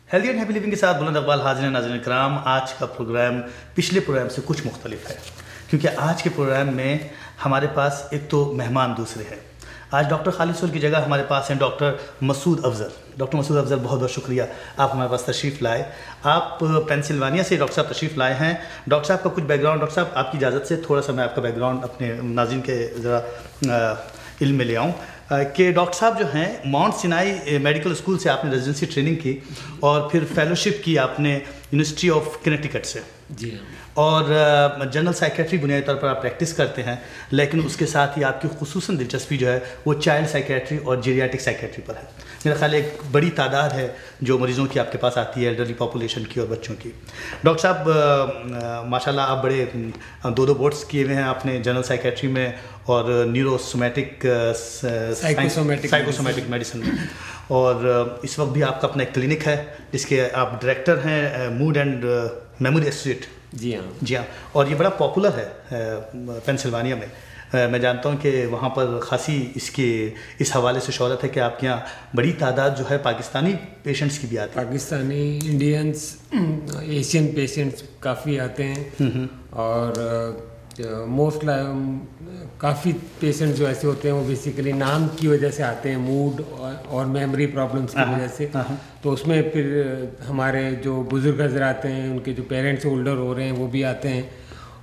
Healthy and happy living के साथ बुलंद इकबाल हाजिर नाज़रीन कराम। आज का प्रोग्राम पिछले प्रोग्राम से कुछ मुख्तलिफ है, क्योंकि आज के प्रोग्राम में हमारे पास एक तो मेहमान दूसरे हैं। आज डॉक्टर खालिद सोल की जगह हमारे पास हैं डॉक्टर मसूद अफजल। डॉक्टर मसूद अफजल, बहुत बहुत शुक्रिया आप हमारे पास तशरीफ़ लाए। आप पेंसिल्वानिया से डॉक्टर साहब तशरीफ़ लाए हैं। डॉक्टर साहब का कुछ बैकग्राउंड, डॉक्टर साहब आपकी इजाज़त से थोड़ा सा मैं आपका बैकग्राउंड अपने नाज़रीन के ज़रा इल्म में ले आऊँ कि डॉक्टर साहब जो हैं माउंट सिनाई मेडिकल स्कूल से आपने रेजिडेंसी ट्रेनिंग की और फिर फेलोशिप की आपने यूनिवर्सिटी ऑफ कनेक्टिकट से। जी हाँ। और जनरल साइकेट्री बुनियादी तौर पर आप प्रैक्टिस करते हैं, लेकिन उसके साथ ही आपकी खुसूसन दिलचस्पी जो है वो चाइल्ड साइकेट्री और जीरियाटिक साइकेट्री पर है। मेरा ख्याल है एक बड़ी तादाद है जो मरीज़ों की आपके पास आती है, एल्डरली पॉपुलेशन की और बच्चों की। डॉक्टर साहब माशाल्लाह आप बड़े दो बोर्ड्स किए हुए हैं आपने जनरल साइकेट्री में और न्यूरोसोमैटिक साइकोसोमैटिक मेडिसिन में, और इस वक्त भी आपका अपना एक क्लिनिक है जिसके आप डायरेक्टर हैं, मूड एंड मेमोरी इंस्टीट्यूट। जी हाँ, जी हाँ। और ये बड़ा पॉपुलर है पेंसिल्वानिया में। मैं जानता हूँ कि वहाँ पर खासी इसके इस हवाले से शोहरत है कि आपके यहाँ बड़ी तादाद जो है पाकिस्तानी पेशेंट्स की भी आती है। पाकिस्तानी, इंडियंस, एशियन पेशेंट्स काफ़ी आते हैं और मोस्ट काफ़ी पेशेंट्स जो ऐसे होते हैं वो बेसिकली नाम की वजह से आते हैं, मूड और मेमोरी प्रॉब्लम्स की वजह से। तो उसमें फिर हमारे जो बुज़ुर्ग हज़रात आते हैं, उनके जो पेरेंट्स ओल्डर हो रहे हैं वो भी आते हैं,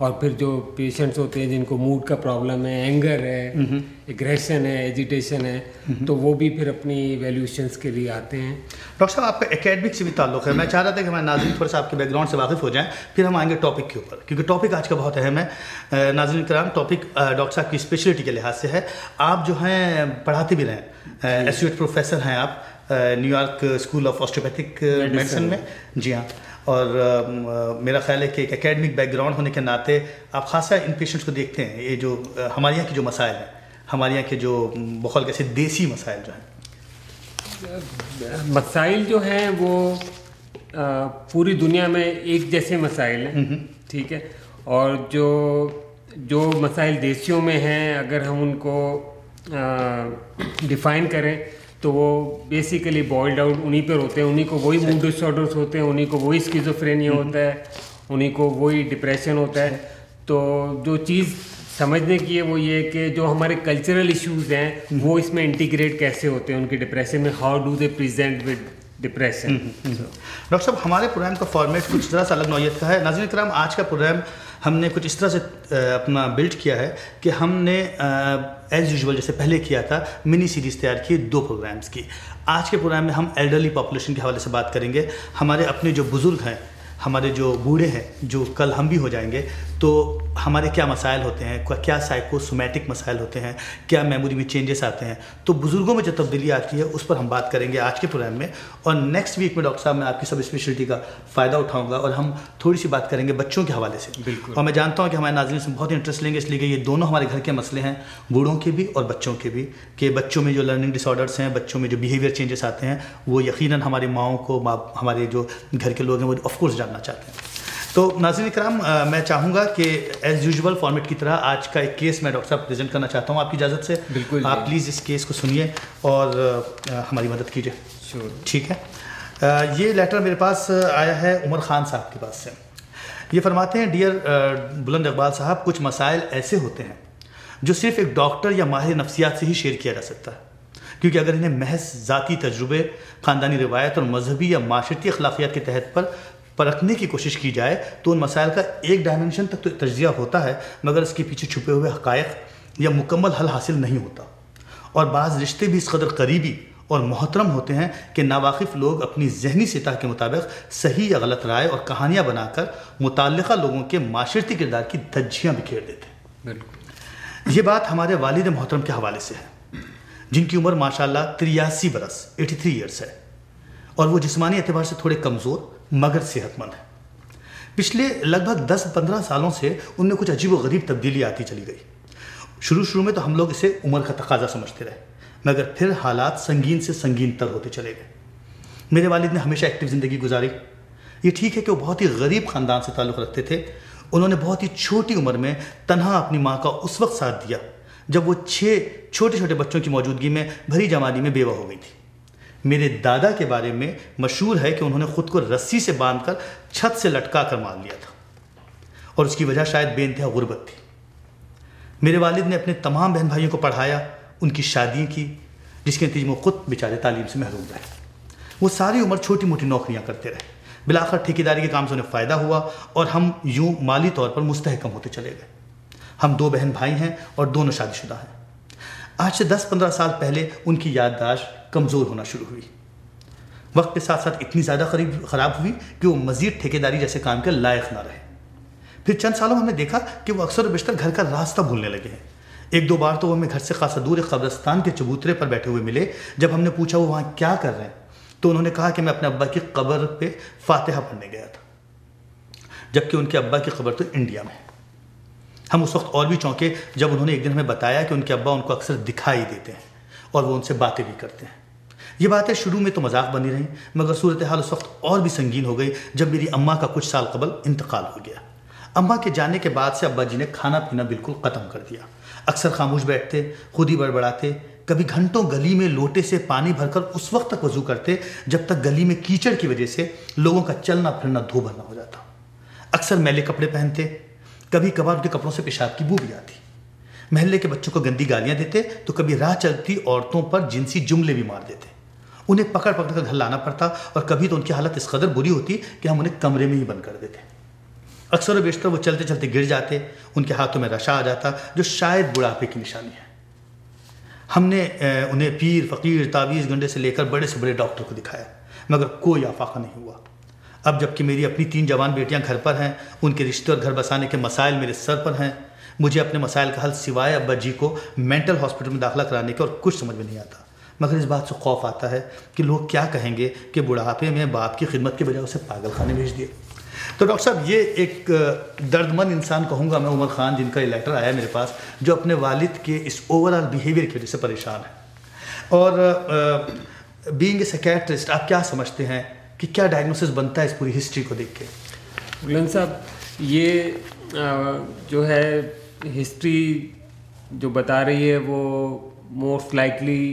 और फिर जो पेशेंट्स होते हैं जिनको मूड का प्रॉब्लम है, एंगर है, एग्रेशन है, एजिटेशन है, तो वो भी फिर अपनी वैल्यूशंस के लिए आते हैं। डॉक्टर साहब आपका एकेडमिक से भी ताल्लुक़ है। मैं चाह रहा था कि हमारे नाज़रीन थोड़ा सा आपके बैकग्राउंड से वाकिफ़ हो जाएं, फिर हम आएंगे टॉपिक के ऊपर, क्योंकि टॉपिक आज का बहुत अहम है। नाज़रीन कराम, टॉपिक डॉक्टर साहब की स्पेशलिटी के लिहाज से है। आप जो हैं पढ़ाते भी रहें, एसोसिएट प्रोफेसर हैं आप New York school of osteopathic medicine में। जी हाँ। और मेरा ख्याल है कि एक एकेडमिक बैकग्राउंड होने के नाते आप खासा इन पेशेंट्स को देखते हैं। ये जो हमारे यहाँ के जो मसाइल हैं, हमारे यहाँ के जो बखौल कैसे देसी मसाइल जो हैं, मसाइल जो हैं वो पूरी दुनिया में एक जैसे मसाइल हैं, ठीक है। और जो मसाइल देसियों में हैं, अगर हम उनको डिफ़ाइन करें तो वो बेसिकली बॉइल्ड आउट उन्हीं पर होते हैं। उन्हीं को वही मूड डिसऑर्डर्स होते हैं, उन्हीं को वही स्किज़ोफ्रेनिया होता है, उन्हीं को वही डिप्रेशन होता है। तो जो चीज़ समझने की है वो ये कि जो हमारे कल्चरल इश्यूज़ हैं वो इसमें इंटीग्रेट कैसे होते हैं उनके डिप्रेशन में, how do they present with depression. Doctor साहब, हमारे प्रोग्राम का फॉर्मेट कुछ ज़रा सा अलग नौयत का है। नाज़रीन कराम, आज का प्रोग्राम हमने कुछ इस तरह से अपना बिल्ड किया है कि हमने एज़ यूजुअल जैसे पहले किया था मिनी सीरीज़ तैयार की 2 प्रोग्राम्स की। आज के प्रोग्राम में हम एल्डरली पॉपुलेशन के हवाले से बात करेंगे। हमारे अपने जो बुज़ुर्ग हैं, हमारे जो बूढ़े हैं, जो कल हम भी हो जाएंगे, तो हमारे क्या मसाइल होते हैं, क्या साइकोसोमैटिक मसाइल होते हैं, क्या मेमोरी में चेंजेस आते हैं, तो बुज़ुर्गों में जो तब्दीली आती है उस पर हम बात करेंगे आज के प्रोग्राम में। और नेक्स्ट वीक में डॉक्टर साहब मैं आपकी सब स्पेशलिटी का फ़ायदा उठाऊंगा और हम थोड़ी सी बात करेंगे बच्चों के हवाले से। बिल्कुल। और मैं जानता हूँ कि हमारे नाज़रीन से बहुत इंटरेस्ट लेंगे, इसलिए कि ये दोनों हमारे घर के मसले हैं, बूढ़ों के भी और बच्चों के भी, कि बच्चों में जो लर्निंग डिसऑर्डर्स हैं, बच्चों में जो बिहेवियर चेंजेस आते हैं, वो यकीनन हमारी माओं को, हमारे जो घर के लोग हैं वो ऑफकोर्स जानना चाहते हैं। तो नाज़रीन कराम, मैं चाहूँगा कि एज़ यूजुअल फॉर्मेट की तरह आज का एक केस मैं डॉक्टर साहब प्रेजेंट करना चाहता हूँ आपकी इजाज़त से। बिल्कुल। आप प्लीज़ इस केस को सुनिए और हमारी मदद कीजिए। श्योर। ठीक है। ये लेटर मेरे पास आया है उमर ख़ान साहब के पास से। ये फरमाते हैं, डियर बुलंद इकबाल साहब, कुछ मसाइल ऐसे होते हैं जो सिर्फ एक डॉक्टर या माहिर नफ्सियात से ही शेयर किया जा सकता है, क्योंकि अगर इन्हें महज ज़ाती तजुर्बे, ख़ानदानी रिवायत और मजहबी या माशरती अखलाकियात के तहत पर परखने की कोशिश की जाए तो उन मसाइल का एक डायमेंशन तक तो तजिया होता है, मगर इसके पीछे छुपे हुए हक़ाइक़ या मुकम्मल हल हासिल नहीं होता। और बाज़ रिश्ते भी इस कदर करीबी और मोहतरम होते हैं कि नावाकिफ़ लोग अपनी जहनी सतह के मुताबिक सही या गलत राय और कहानियाँ बनाकर मुताल्लिक़ा लोगों के माशरती किरदार की धज्जियाँ बिखेर देते हैं। बिल्कुल। ये बात हमारे वालिद मोहतरम के हवाले से है, जिनकी उम्र माशाल्लाह 83 बरस 83 ईयर्स है, और वो जिस्मानी एतबार से थोड़े कमज़ोर मगर सेहतमंद है। पिछले लगभग 10-15 सालों से उनमें कुछ अजीब व गरीब तब्दीली आती चली गई। शुरू में तो हम लोग इसे उम्र का तकाजा समझते रहे, मगर फिर हालात संगीन से संगीन तर होते चले गए। मेरे वालिद ने हमेशा एक्टिव ज़िंदगी गुजारी। ये ठीक है कि वो बहुत ही गरीब ख़ानदान से ताल्लुक़ रखते थे। उन्होंने बहुत ही छोटी उम्र में तन्हा अपनी माँ का उस वक्त साथ दिया जब वो 6 छोटे छोटे बच्चों की मौजूदगी में भरी जवानी में बेवा हो गई थी। मेरे दादा के बारे में मशहूर है कि उन्होंने खुद को रस्सी से बांधकर छत से लटका कर मार लिया था, और उसकी वजह शायद बेइंतहा गुर्बत थी। मेरे वालिद ने अपने तमाम बहन भाइयों को पढ़ाया, उनकी शादियाँ की, जिसके नतीजे में खुद बेचारे तालीम से महरूम रहे। वो सारी उम्र छोटी मोटी नौकरियां करते रहे। बिलाखिर ठेकेदारी के काम से उन्हें फ़ायदा हुआ और हम यूं माली तौर पर मुस्तहकम होते चले गए। हम 2 बहन भाई हैं और दोनों शादीशुदा हैं। आज से 10-15 साल पहले उनकी याददाश्त कमज़ोर होना शुरू हुई। वक्त के साथ साथ इतनी ज़्यादा ख़राब हुई कि वो मज़ीद ठेकेदारी जैसे काम के लायक ना रहे। फिर चंद सालों में हमने देखा कि वो अक्सर बेशतर घर का रास्ता भूलने लगे हैं। 1-2 बार तो वो हमें घर से खासा दूर एक कब्रिस्तान के चबूतरे पर बैठे हुए मिले। जब हमने पूछा वो वहाँ क्या कर रहे हैं, तो उन्होंने कहा कि मैं अपने अब्बा की कब्र पे फातिहा पढ़ने गया था, जबकि उनके अब्बा की कब्र तो इंडिया में है। हम उस वक्त और भी चौंके जब उन्होंने एक दिन हमें बताया कि उनके अब्बा उनको अक्सर दिखाई देते हैं और वो उनसे बातें भी करते हैं। ये बातें शुरू में तो मजाक बनी रहीं, मगर सूरत हाल उस वक्त और भी संगीन हो गई जब मेरी अम्मा का कुछ साल कबल इंतकाल हो गया। अम्मा के जाने के बाद से अब्बा जी ने खाना पीना बिल्कुल ख़त्म कर दिया। अक्सर खामोश बैठते, खुद ही बड़बड़ाते, कभी घंटों गली में लोटे से पानी भरकर उस वक्त तक वजू करते जब तक गली में कीचड़ की वजह से लोगों का चलना फिरना धो भरना हो जाता। अक्सर मैले कपड़े पहनते, कभी कभार उनके कपड़ों से पेशाब की बू भी आती। महल्ले के बच्चों को गंदी गालियां देते तो कभी राह चलती औरतों पर जिनसी जुमले भी मार देते। उन्हें पकड़ पकड़ कर घर लाना पड़ता और कभी तो उनकी हालत इस कदर बुरी होती कि हम उन्हें कमरे में ही बंद कर देते। अक्सर और बेशतर वो चलते चलते गिर जाते, उनके हाथों में रशा आ जाता जो शायद बुढ़ापे की निशानी है। हमने उन्हें पीर फ़कीर तावीज़ गंडे से लेकर बड़े से बड़े डॉक्टर को दिखाया, मगर कोई आफाका नहीं हुआ। अब जबकि मेरी अपनी 3 जवान बेटियां घर पर हैं, उनके रिश्ते और घर बसाने के मसाइल मेरे सर पर हैं, मुझे अपने मसाइल का हल सिवाय अब्बा जी को मेंटल हॉस्पिटल में दाखिला कराने के और कुछ समझ में नहीं आता। मगर इस बात से खौफ आता है कि लोग क्या कहेंगे कि बुढ़ापे में बाप की खिदमत की बजाय उसे पागल खाने भेज दिए। तो डॉक्टर साहब, ये एक दर्दमंद इंसान कहूँगा मैं, उमर खान, जिनका ये लेटर आया मेरे पास, जो अपने वालिद के इस ओवरऑल बिहेवियर की वजह से परेशान है। और बीइंग ए साइकियाट्रिस्ट, आप क्या समझते हैं कि क्या डायग्नोसिस बनता है इस पूरी हिस्ट्री को देख के? बुलंद साहब, ये जो है हिस्ट्री जो बता रही है वो मोस्ट लाइकली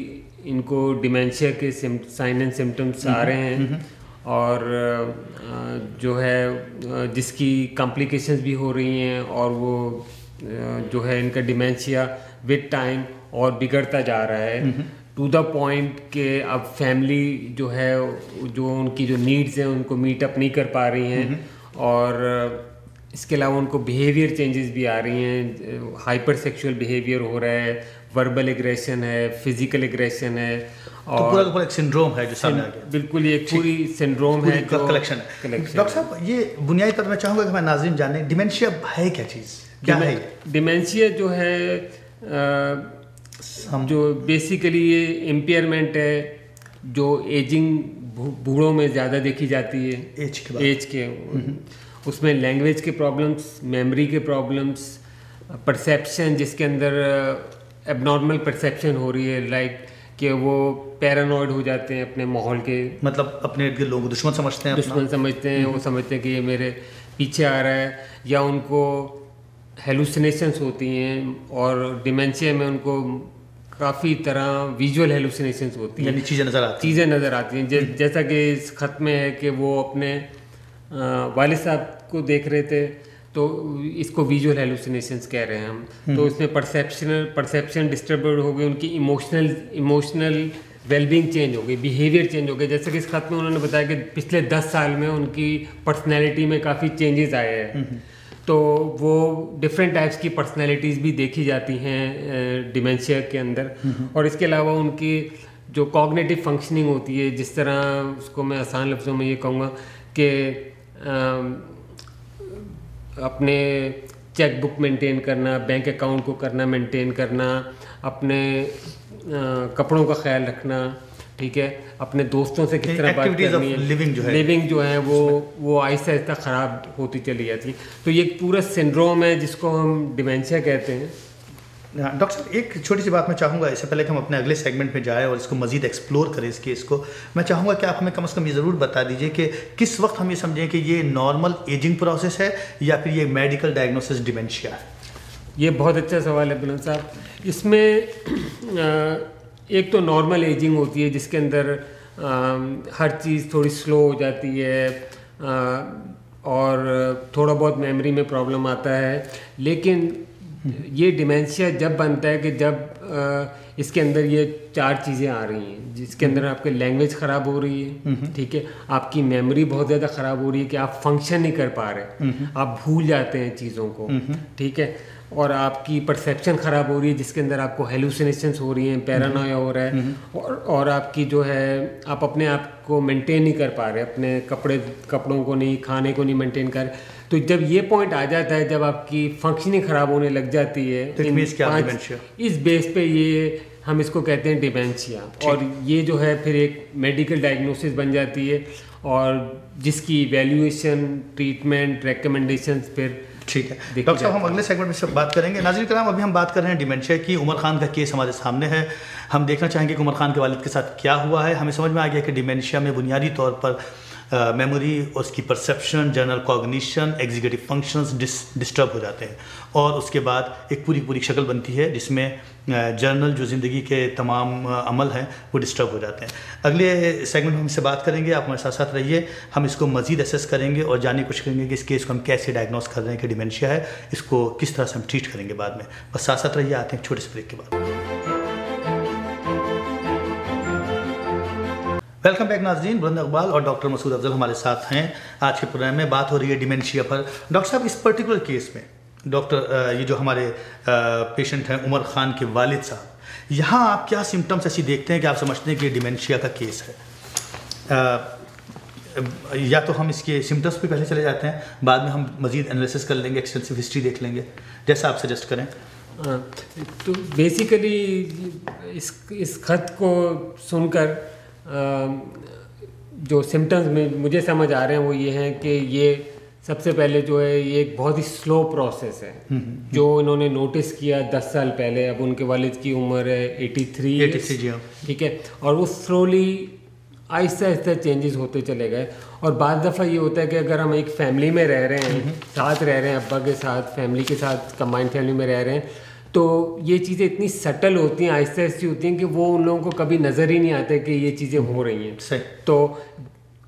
इनको डिमेंशिया के साइन एंड सिम्टम्स आ रहे हैं, और जो है जिसकी कॉम्प्लिकेशंस भी हो रही हैं, और वो जो है इनका डिमेंशिया विद टाइम और बिगड़ता जा रहा है, टू द पॉइंट कि अब फैमिली जो है जो उनकी जो नीड्स हैं उनको मीट अप नहीं कर पा रही हैं, और इसके अलावा उनको बिहेवियर चेंजेस भी आ रही हैं। हाइपर सेक्सुअल बिहेवियर हो रहा है, वर्बल एग्रेशन है, फिजिकल एग्रेशन है, और तो पूरा का पूरा एक सिंड्रोम है जो सामने आ गया। बिल्कुल, ये पूरी सिंड्रोम है जो कलेक्शन है। डॉक्टर साहब, ये बुनियादी तौर पर मैं चाहूँगा कि हमारे नाज़रीन जाने डिमेंशिया है क्या चीज़, क्या है? डिमेंशिया जो है जो बेसिकली ये इम्पेयरमेंट है जो एजिंग बूढ़ों में ज़्यादा देखी जाती है, एज के उसमें लैंग्वेज के प्रॉब्लम्स, मेमोरी के प्रॉब्लम्स, परसेप्शन, जिसके अंदर एबनॉर्मल परसेप्शन हो रही है, लाइक कि वो पैरानॉइड हो जाते हैं अपने माहौल के, मतलब अपने इर्द गिर्द लोगों को दुश्मन समझते हैं, वो समझते हैं कि ये मेरे पीछे आ रहा है, या उनको हेलुसिनेशंस होती हैं, और डिमेंशिया में उनको काफ़ी तरह विजुअल हेलुसिनेशंस होती हैं, चीज़ें नज़र आती हैं। जैसा कि इस खत में है कि वो अपने वालिद साहब को देख रहे थे, तो इसको विजुअल हेलुसिनेशंस कह रहे हैं हम। तो इसमें परसेप्शन डिस्टर्ब हो गई, उनकी इमोशनल वेलबींग चेंज हो गई, बिहेवियर चेंज हो गए। जैसे कि इस खत में उन्होंने बताया कि पिछले 10 साल में उनकी पर्सनैलिटी में काफ़ी चेंजेस आए हैं, तो वो डिफरेंट टाइप्स की पर्सनैलिटीज़ भी देखी जाती हैं डिमेंशिया के अंदर। और इसके अलावा उनकी जो कॉग्निटिव फंक्शनिंग होती है, जिस तरह उसको मैं आसान लफ्ज़ों में ये कहूँगा कि अपने चेक बुक मेंटेन करना, बैंक अकाउंट को करना मेंटेन करना, अपने कपड़ों का ख्याल रखना, ठीक है, अपने दोस्तों से किस तरह बात करनी है, लिविंग जो है वो आहिस्ता आहिस्ता ख़राब होती चली जाती है। तो ये एक पूरा सिंड्रोम है जिसको हम डिमेंशिया कहते हैं। डॉक्टर साहब, एक छोटी सी बात मैं चाहूँगा, इससे पहले कि हम अपने अगले सेगमेंट में जाएँ और इसको मज़ीद एक्सप्लोर करें इस केस को, मैं चाहूँगा कि आप हमें कम से कम ये ज़रूर बता दीजिए कि किस वक्त हम ये समझें कि ये नॉर्मल एजिंग प्रोसेस है या फिर ये मेडिकल डायग्नोसिस डिमेंशिया है। ये बहुत अच्छा सवाल है बुलंद साहब। इसमें एक तो नॉर्मल एजिंग होती है जिसके अंदर हर चीज़ थोड़ी स्लो हो जाती है, और थोड़ा बहुत मेमोरी में प्रॉब्लम आता है। लेकिन ये डिमेंशिया जब बनता है कि जब इसके अंदर ये 4 चीज़ें आ रही हैं, जिसके अंदर आपकी लैंग्वेज ख़राब हो रही है, ठीक है, आपकी मेमोरी बहुत ज़्यादा ख़राब हो रही है कि आप फंक्शन नहीं कर पा रहे, आप भूल जाते हैं चीज़ों को, ठीक है, और आपकी परसेप्शन ख़राब हो रही है जिसके अंदर आपको हेलुसिनेशंस हो रही हैं, पैरानोया हो रहा है, और आपकी जो है आप अपने आप को मेंटेन नहीं कर पा रहे, अपने कपड़ों को नहीं, खाने को नहीं मेंटेन कर। तो जब ये पॉइंट आ जाता है, जब आपकी फंक्शनिंग ख़राब होने लग जाती है, तो इस बेस पे ये हम इसको कहते हैं डिमेंशिया, और ये जो है फिर एक मेडिकल डायग्नोसिस बन जाती है, और जिसकी इवैल्यूएशन, ट्रीटमेंट, रिकमेंडेशंस फिर ठीक है। डॉक्टर साहब, हम अगले सेगमेंट में सब बात करेंगे। नाज़रीन किराम, अभी हम बात कर रहे हैं डिमेंशिया की। उमर खान का केस हमारे सामने है। हम देखना चाहेंगे कि उमर खान के वालिद के साथ क्या हुआ है। हमें समझ में आ गया कि डिमेंशिया में बुनियादी तौर पर मेमोरी, उसकी perception, general cognition, executive functions disturb हो जाते हैं, और उसके बाद एक पूरी शक्ल बनती है जिसमें जर्नल जो ज़िंदगी के तमाम अमल हैं वो डिस्टर्ब हो जाते हैं। अगले सेगमेंट में हम इससे बात करेंगे। आप हमारे साथ साथ रहिए। हम इसको मज़ीद एसेस करेंगे और जानने की कोशिश करेंगे कि इस केस को हम कैसे डायग्नोस कर रहे हैं कि डिमेंशिया है, इसको किस तरह से हम ट्रीट करेंगे बाद में। बस साथ साथ रहिए, आते हैं छोटे से ब्रेक के बाद। वेलकम बैक नाज़रीन। बुलंद इकबाल और डॉक्टर मसूद अफजल हमारे साथ हैं। आज के प्रोग्राम में बात हो रही है डिमेंशिया पर। डॉक्टर साहब, इस पर्टिकुलर केस में डॉक्टर ये जो हमारे पेशेंट हैं उमर खान के वालिद साहब, यहाँ आप क्या सिम्टम्स ऐसी देखते हैं कि आप समझते हैं कि डिमेंशिया का केस है? या तो हम इसके सिम्टम्स पे पहले चले जाते हैं, बाद में हम मज़ीद एनालिसिस कर लेंगे, एक्सटेंसिव हिस्ट्री देख लेंगे, जैसा आप सजेस्ट करें। तो बेसिकली इस खत को सुनकर जो सिम्टम्स में मुझे समझ आ रहे हैं वो ये हैं कि ये सबसे पहले जो है ये एक बहुत ही स्लो प्रोसेस है जो इन्होंने नोटिस किया 10 साल पहले। अब उनके वालिद की उम्र है 83 जी, ठीक है, और वो स्लोली आहिस्ता आहिस्ता चेंजेस होते चले गए। और बाद दफ़ा ये होता है कि अगर हम एक फैमिली में रह रहे हैं, साथ रह रहे हैं, अब्बा के साथ, फैमिली के साथ, कंबाइंड फैमिली में रह रहे हैं, तो ये चीज़ें इतनी सटल होती हैं, आहिस्ता आहिस्ता होती हैं कि वो उन लोगों को कभी नज़र ही नहीं आता कि ये चीज़ें हो रही हैं। सही। तो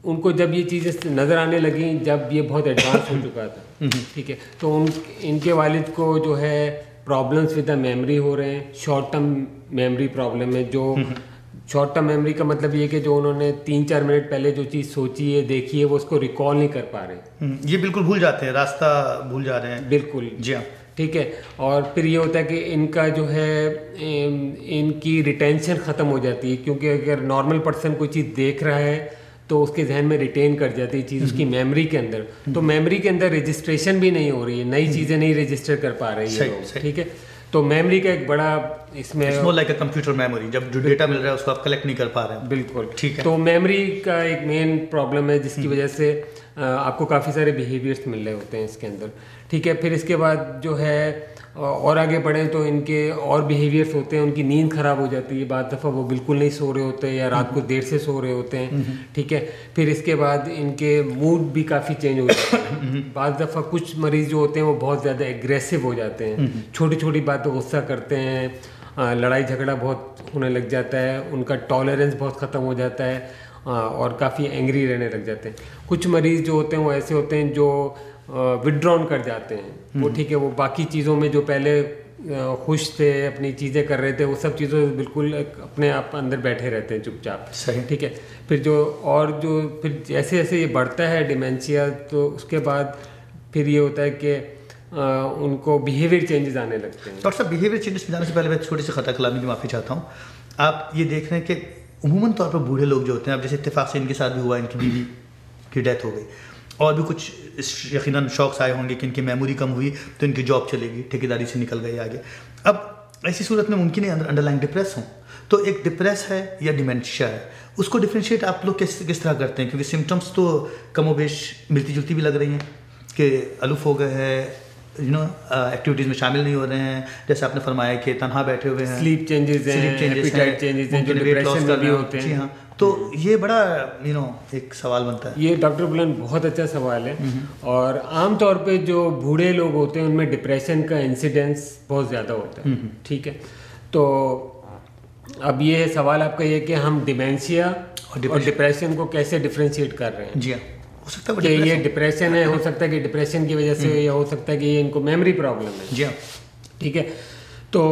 उनको जब ये चीज़ें नज़र आने लगी, जब ये बहुत एडवांस हो चुका था, ठीक है, तो इनके वालिद को जो है प्रॉब्लम्स विद द मेमोरी हो रहे हैं। शॉर्ट टर्म मेमोरी प्रॉब्लम है। जो शॉर्ट टर्म मेमोरी का मतलब ये कि जो उन्होंने 3-4 मिनट पहले जो चीज़ सोची है, देखी है, वो उसको रिकॉल नहीं कर पा रहे। ये बिल्कुल भूल जाते हैं, रास्ता भूल जा रहे हैं। बिल्कुल जी हाँ, ठीक है। और फिर ये होता है कि इनका जो है इनकी रिटेंशन ख़त्म हो जाती है, क्योंकि अगर नॉर्मल पर्सन कोई चीज़ देख रहा है तो उसके जहन में रिटेन कर जाती है चीज़ उसकी मेमोरी के अंदर। तो मेमोरी के अंदर रजिस्ट्रेशन भी नहीं हो रही है, नई चीज़ें नहीं रजिस्टर कर पा रही है लोग, ठीक है। तो मेमोरी का एक बड़ा इसमें लाइक कंप्यूटर मेमोरी, जब जो डेटा मिल रहा है उसको आप कलेक्ट नहीं कर पा रहे हैं। बिल्कुल ठीक है। तो मेमोरी का एक मेन प्रॉब्लम है जिसकी वजह से आपको काफ़ी सारे बिहेवियर्स मिल रहे होते हैं इसके अंदर, ठीक है। फिर इसके बाद जो है और आगे बढ़ें तो इनके और बिहेवियर्स होते हैं, उनकी नींद ख़राब हो जाती है, बाद दफ़ा वो बिल्कुल नहीं सो रहे होते या रात को देर से सो रहे होते हैं, ठीक है। फिर इसके बाद इनके मूड भी काफ़ी चेंज हो जाते हैं। बाद दफ़ा कुछ मरीज़ जो होते हैं वो बहुत ज़्यादा एग्रेसिव हो जाते हैं, छोटी छोटी बातों गुस्सा करते हैं, लड़ाई झगड़ा बहुत होने लग जाता है, उनका टॉलरेंस बहुत ख़त्म हो जाता है, और काफ़ी एंग्री रहने लग जाते हैं। कुछ मरीज़ जो होते हैं वो ऐसे होते हैं जो विड्रॉन कर जाते हैं, वो ठीक है, वो बाकी चीज़ों में जो पहले खुश थे, अपनी चीज़ें कर रहे थे, वो सब चीज़ों बिल्कुल अपने आप अंदर बैठे रहते हैं चुपचाप। सही। ठीक है। फिर फिर जैसे जैसे ये बढ़ता है डिमेंशिया, तो उसके बाद फिर ये होता है कि उनको बिहेवियर चेंजेस आने लगते हैं। डॉक्टर साहब, बिहेवियर चेंजेस में जाने से पहले मैं छोटी सी खता कलामी की माफ़ी चाहता हूँ। आप ये देख रहे हैं कि उमूमन तौर पर बूढ़े लोग जो होते हैं, अब जैसे इत्तेफाक से इनके साथ भी हुआ, इनकी बीवी की डेथ हो गई, और भी कुछ यकीनन शौक़ आए होंगे कि इनकी मेमोरी कम हुई तो इनकी जॉब चलेगी, ठेकेदारी से निकल गए आगे। अब ऐसी सूरत में मुमकिन है अंडरलाइन डिप्रेस हों, तो एक डिप्रेस है या डिमेंशिया है, उसको डिफ्रेंशिएट आप लोग किस तरह करते हैं? क्योंकि सिम्टम्स तो कमोबेश मिलती जुलती भी लग रही हैं कि अलूफ हो गए हैं, एक्टिविटीज़ में शामिल नहीं हो रहे हैं, जैसे आपने फरमाया कि तनहा बैठे हुए हैं, स्लीप चेंजेस हैं, एपेटाइट चेंजेस हैं, जो डिप्रेशन में भी होते हैं। जी हाँ, तो ये बड़ा एक सवाल बनता है। ये डॉक्टर बुलंद बहुत अच्छा सवाल है। और आमतौर पे जो बूढ़े लोग होते हैं उनमें डिप्रेशन का इंसिडेंस बहुत ज़्यादा होता है, ठीक है। तो अब ये सवाल आपका ये कि हम डिमेंशिया और डिप्रेशन को कैसे डिफ्रेंशिएट कर रहे हैं। जी हाँ, हो सकता है कि ये डिप्रेशन है, हो सकता है कि डिप्रेशन की वजह से, या हो सकता है कि ये इनको मेमोरी प्रॉब्लम है। जी हाँ, ठीक है। तो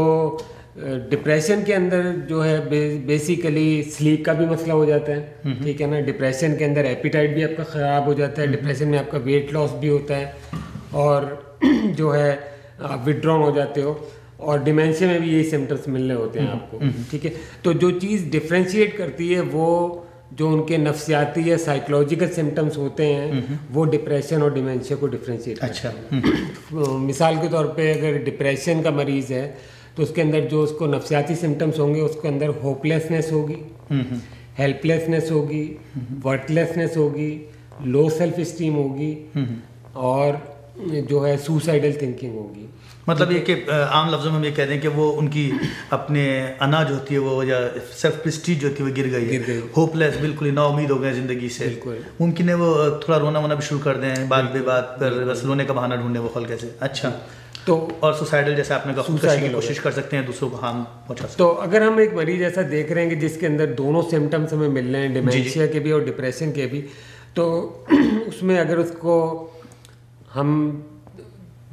डिप्रेशन के अंदर जो है बेसिकली स्लीप का भी मसला हो जाता है। ठीक है ना। डिप्रेशन के अंदर एपिटाइट भी आपका ख़राब हो जाता है। डिप्रेशन में आपका वेट लॉस भी होता है, और जो है आप विड्रॉन हो जाते हो, और डिमेंशिया में भी यही सिम्टम्स मिलने होते हैं आपको। ठीक है। तो जो चीज़ डिफ्रेंशिएट करती है वो जो उनके नफ्सियाती या साइकोलॉजिकल सिम्टम्स होते हैं वो डिप्रेशन और डिमेंशिया को डिफ्रेंशिएट करते हैं। मिसाल के तौर पे अगर डिप्रेशन का मरीज़ है तो उसके अंदर जो उसको नफ्सियाती सिम्टम्स होंगे, उसके अंदर होपलेसनेस होगी, हेल्पलेसनेस होगी, वर्थलेसनेस होगी, लो सेल्फ स्टीम होगी, और जो है सुसाइडल थिंकिंग होगी। मतलब ये कि आम लफ्जों में हम ये कह रहे हैं कि वो उनकी अपने अना जो होती है वो, या सेल्फ प्रेस्टीज जो होती है वो गिर गई है, होपलेस, बिल्कुल ही ना उम्मीद हो गए ज़िंदगी से। मुमकिन है वो थोड़ा रोना वोना भी शुरू कर दें, बात बेबात पर बस रोने का बहाना ढूंढने वो हल्के से। अच्छा। तो और सुसाइडल जैसे आपने कहा, खुदकुशी की कोशिश कर सकते हैं, दूसरों को हार्म पहुंचा सकते हैं। तो अगर हम एक मरीज ऐसा देख रहे हैं कि जिसके अंदर दोनों सिम्टम्स हमें मिल रहे हैं, डिमेंशिया के भी और डिप्रेशन के भी, तो उसमें अगर उसको हम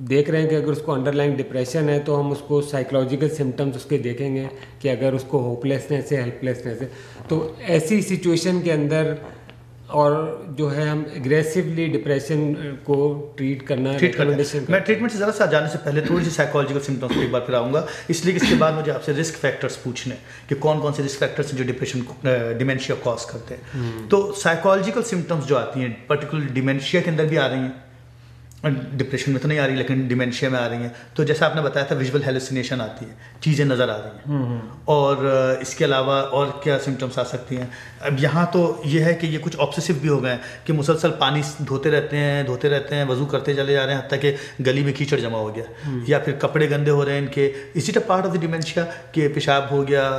देख रहे हैं कि अगर उसको अंडरलाइंग डिप्रेशन है तो हम उसको साइकोलॉजिकल सिम्टम्स उसके देखेंगे कि अगर उसको होपलेसनेस है, हेल्पलेसनेस है, तो ऐसी सिचुएशन के अंदर और जो है हम एग्रेसिवली डिप्रेशन को ट्रीट करना रिकमेंडेशन। मैं ट्रीटमेंट से ज़रा सा जाने से पहले थोड़ी सी साइकोलॉजिकल सिम्टम्स पर एक बार फिर आऊँगा, इसलिए कि इसके बाद मुझे आपसे रिस्क फैक्टर्स पूछने कि कौन कौन से रिस्क फैक्टर्स हैं जो डिप्रेशन डिमेंशिया कॉज करते हैं। तो साइकोलॉजिकल सिम्टम्स जो आती हैं पर्टिकुलर डिमेंशिया के अंदर भी आ रही हैं, डिप्रेशन में तो नहीं आ रही लेकिन डिमेंशिया में आ रही हैं। तो जैसा आपने बताया था विजुअल हेलुसिनेशन आती है, चीज़ें नज़र आ रही हैं, और इसके अलावा और क्या सिम्टम्स आ सकती हैं। अब यहाँ तो ये है कि ये कुछ ऑब्सेसिव भी हो गए हैं कि मुसलसल पानी धोते रहते हैं, वज़ू करते चले जा रहे हैं, हत्ता कि गली में कीचड़ जमा हो गया, या फिर कपड़े गंदे हो रहे हैं इनके। Is it a part of the dementia कि पेशाब हो गया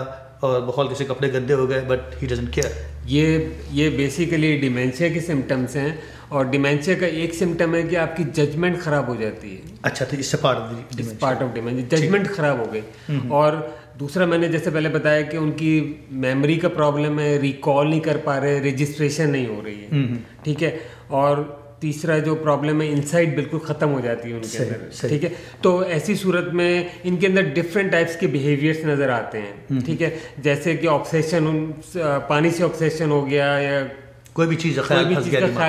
और बहुत किसी कपड़े गंदे हो गए बट ही डजंट केयर? ये बेसिकली डिमेंशिया के सिम्टम्स हैं, और डिमेंशिया का एक सिम्टम है कि आपकी जजमेंट खराब हो जाती है। अच्छा, तो इससे पार्ट ऑफ डिमेंशिया जजमेंट खराब हो गई। और दूसरा मैंने जैसे पहले बताया कि उनकी मेमोरी का प्रॉब्लम है, रिकॉल नहीं कर पा रहे, रजिस्ट्रेशन नहीं हो रही है। ठीक है। और तीसरा जो प्रॉब्लम है, इंसाइट बिल्कुल ख़त्म हो जाती है उनके अंदर। ठीक है। तो ऐसी सूरत में इनके अंदर डिफरेंट टाइप्स के बिहेवियर्स नज़र आते हैं। ठीक है। जैसे कि ऑब्सेशन, पानी से ऑब्सेशन हो गया, या कोई भी चीज़ ख्याल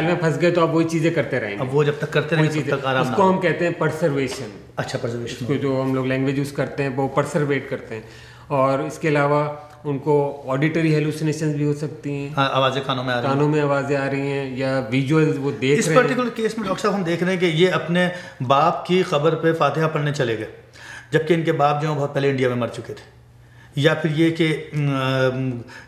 में फंस गए तो आप वही चीज़ें करते रहेंगे। अब वो जब तक करते रहेंगे तब तक आराम ना। उसको हम कहते हैं परसर्वेशन। अच्छा, परसर्वेशन, उसको जो हम लोग लैंग्वेज यूज़ करते हैं वो परसर्वेट करते हैं। और इसके अलावा उनको ऑडिटरी हेलुसिनेशंस भी हो सकती हैं, आवाज़ें कानों में आवाज़ें आ रही हैं, या विजुअल्स वो देख रहे हैं। इस पर्टिकुलर केस में डॉक्टर साहब हम देख रहे हैं कि ये अपने बाप की खबर पे फातिहा पढ़ने चले गए, जबकि इनके बाप जो बहुत पहले इंडिया में मर चुके थे। या फिर ये कि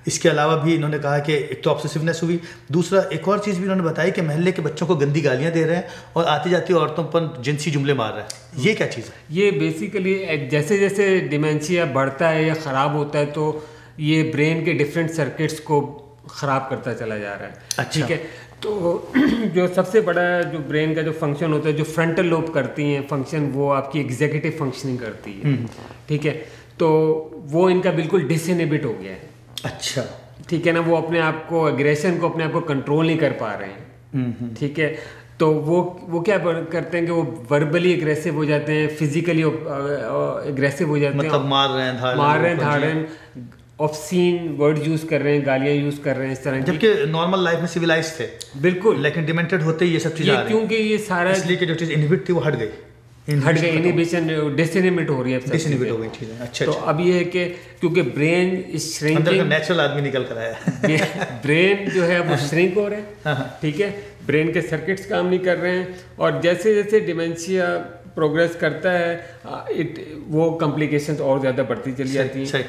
इसके अलावा भी इन्होंने कहा कि एक तो ऑब्सेसिवनेस हुई, दूसरा एक और चीज़ भी इन्होंने बताई कि महल्ले के बच्चों को गंदी गालियाँ दे रहे हैं और आती जाती औरतों पर जिनसी जुमले मार रहे हैं। ये क्या चीज़ है? ये बेसिकली जैसे जैसे डिमेंशिया बढ़ता है या ख़राब होता है तो ये ब्रेन के डिफरेंट सर्किट्स को ख़राब करता चला जा रहा है। अच्छा। ठीक है। तो जो सबसे बड़ा जो ब्रेन का जो फंक्शन होता है, जो फ्रंटल लोब करती हैं फंक्शन, वो आपकी एग्जीक्यूटिव फंक्शनिंग करती है। ठीक है। तो वो इनका बिल्कुल डिसइनहिबिट हो गया है। अच्छा। ठीक है ना। वो अपने आप को, एग्रेशन को अपने आप को कंट्रोल नहीं कर पा रहे हैं। ठीक है। तो वो क्या करते हैं कि वो वर्बली एग्रेसिव हो जाते हैं, फिजिकली एग्रेसिव हो जाते हैं, मतलब मार रहे हैं, धाड़ रहे हैं, ऑब्सीन वर्ड यूज कर रहे हैं, गालियां यूज कर रहे हैं, इस तरह। जबकि नॉर्मल लाइफ में सिविलाइज थे बिल्कुल, लेकिन डिमेंटेड होते ही ये सब चीजें आ रही हैं। क्योंकि ये सारा इसलिए कि जो चीज इनहिबिट थी वो हट गई, इनहिबिशन डिसइनहिबिट हो रही है, डिसइनहिबिट हो गई चीजें। अच्छा। तो अब ये है कि क्योंकि ब्रेन इज श्रिंकिंग, नेचुरल आदमी निकल कर आया ब्रेन जो है वो श्रिंक हो रहा है। ठीक है। ब्रेन के सर्किट्स काम नहीं कर रहे हैं, और जैसे जैसे डिमेंशिया प्रोग्रेस करता है वो कॉम्प्लिकेशंस और ज़्यादा बढ़ती चली जाती हैं।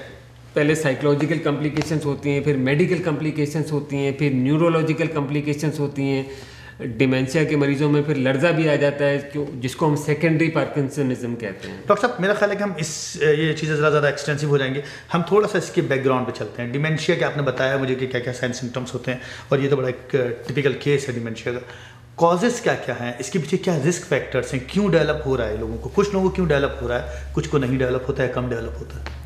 पहले साइकोलॉजिकल कॉम्प्लिकेशंस होती हैं, फिर मेडिकल कॉम्प्लिकेशंस होती हैं, फिर न्यूरोलॉजिकल कॉम्प्लिकेशंस होती हैं। डिमेंशिया के मरीजों में फिर लर्जा भी आ जाता है, जिसको हम सेकेंडरी पार्किंसनिज्म कहते हैं। डॉक्टर साहब, मेरा ख्याल है कि हम ये चीज़ें ज़्यादा एक्सटेंसिव हो जाएंगे, हम थोड़ा सा इसके बैकग्राउंड पे चलते हैं। डिमेंशिया के आपने बताया मुझे कि क्या क्या साइन सिम्टम्स होते हैं, और ये तो बड़ा एक टिपिकल केस है डिमेंशिया का। कॉजेज़ क्या क्या हैं, इसके पीछे क्या रिस्क फैक्टर्स हैं, क्यों डेवलप हो रहा है लोगों को? कुछ लोगों को क्यों डेवलप हो रहा है, कुछ को नहीं डेवलप होता है, कम डेवलप होता है।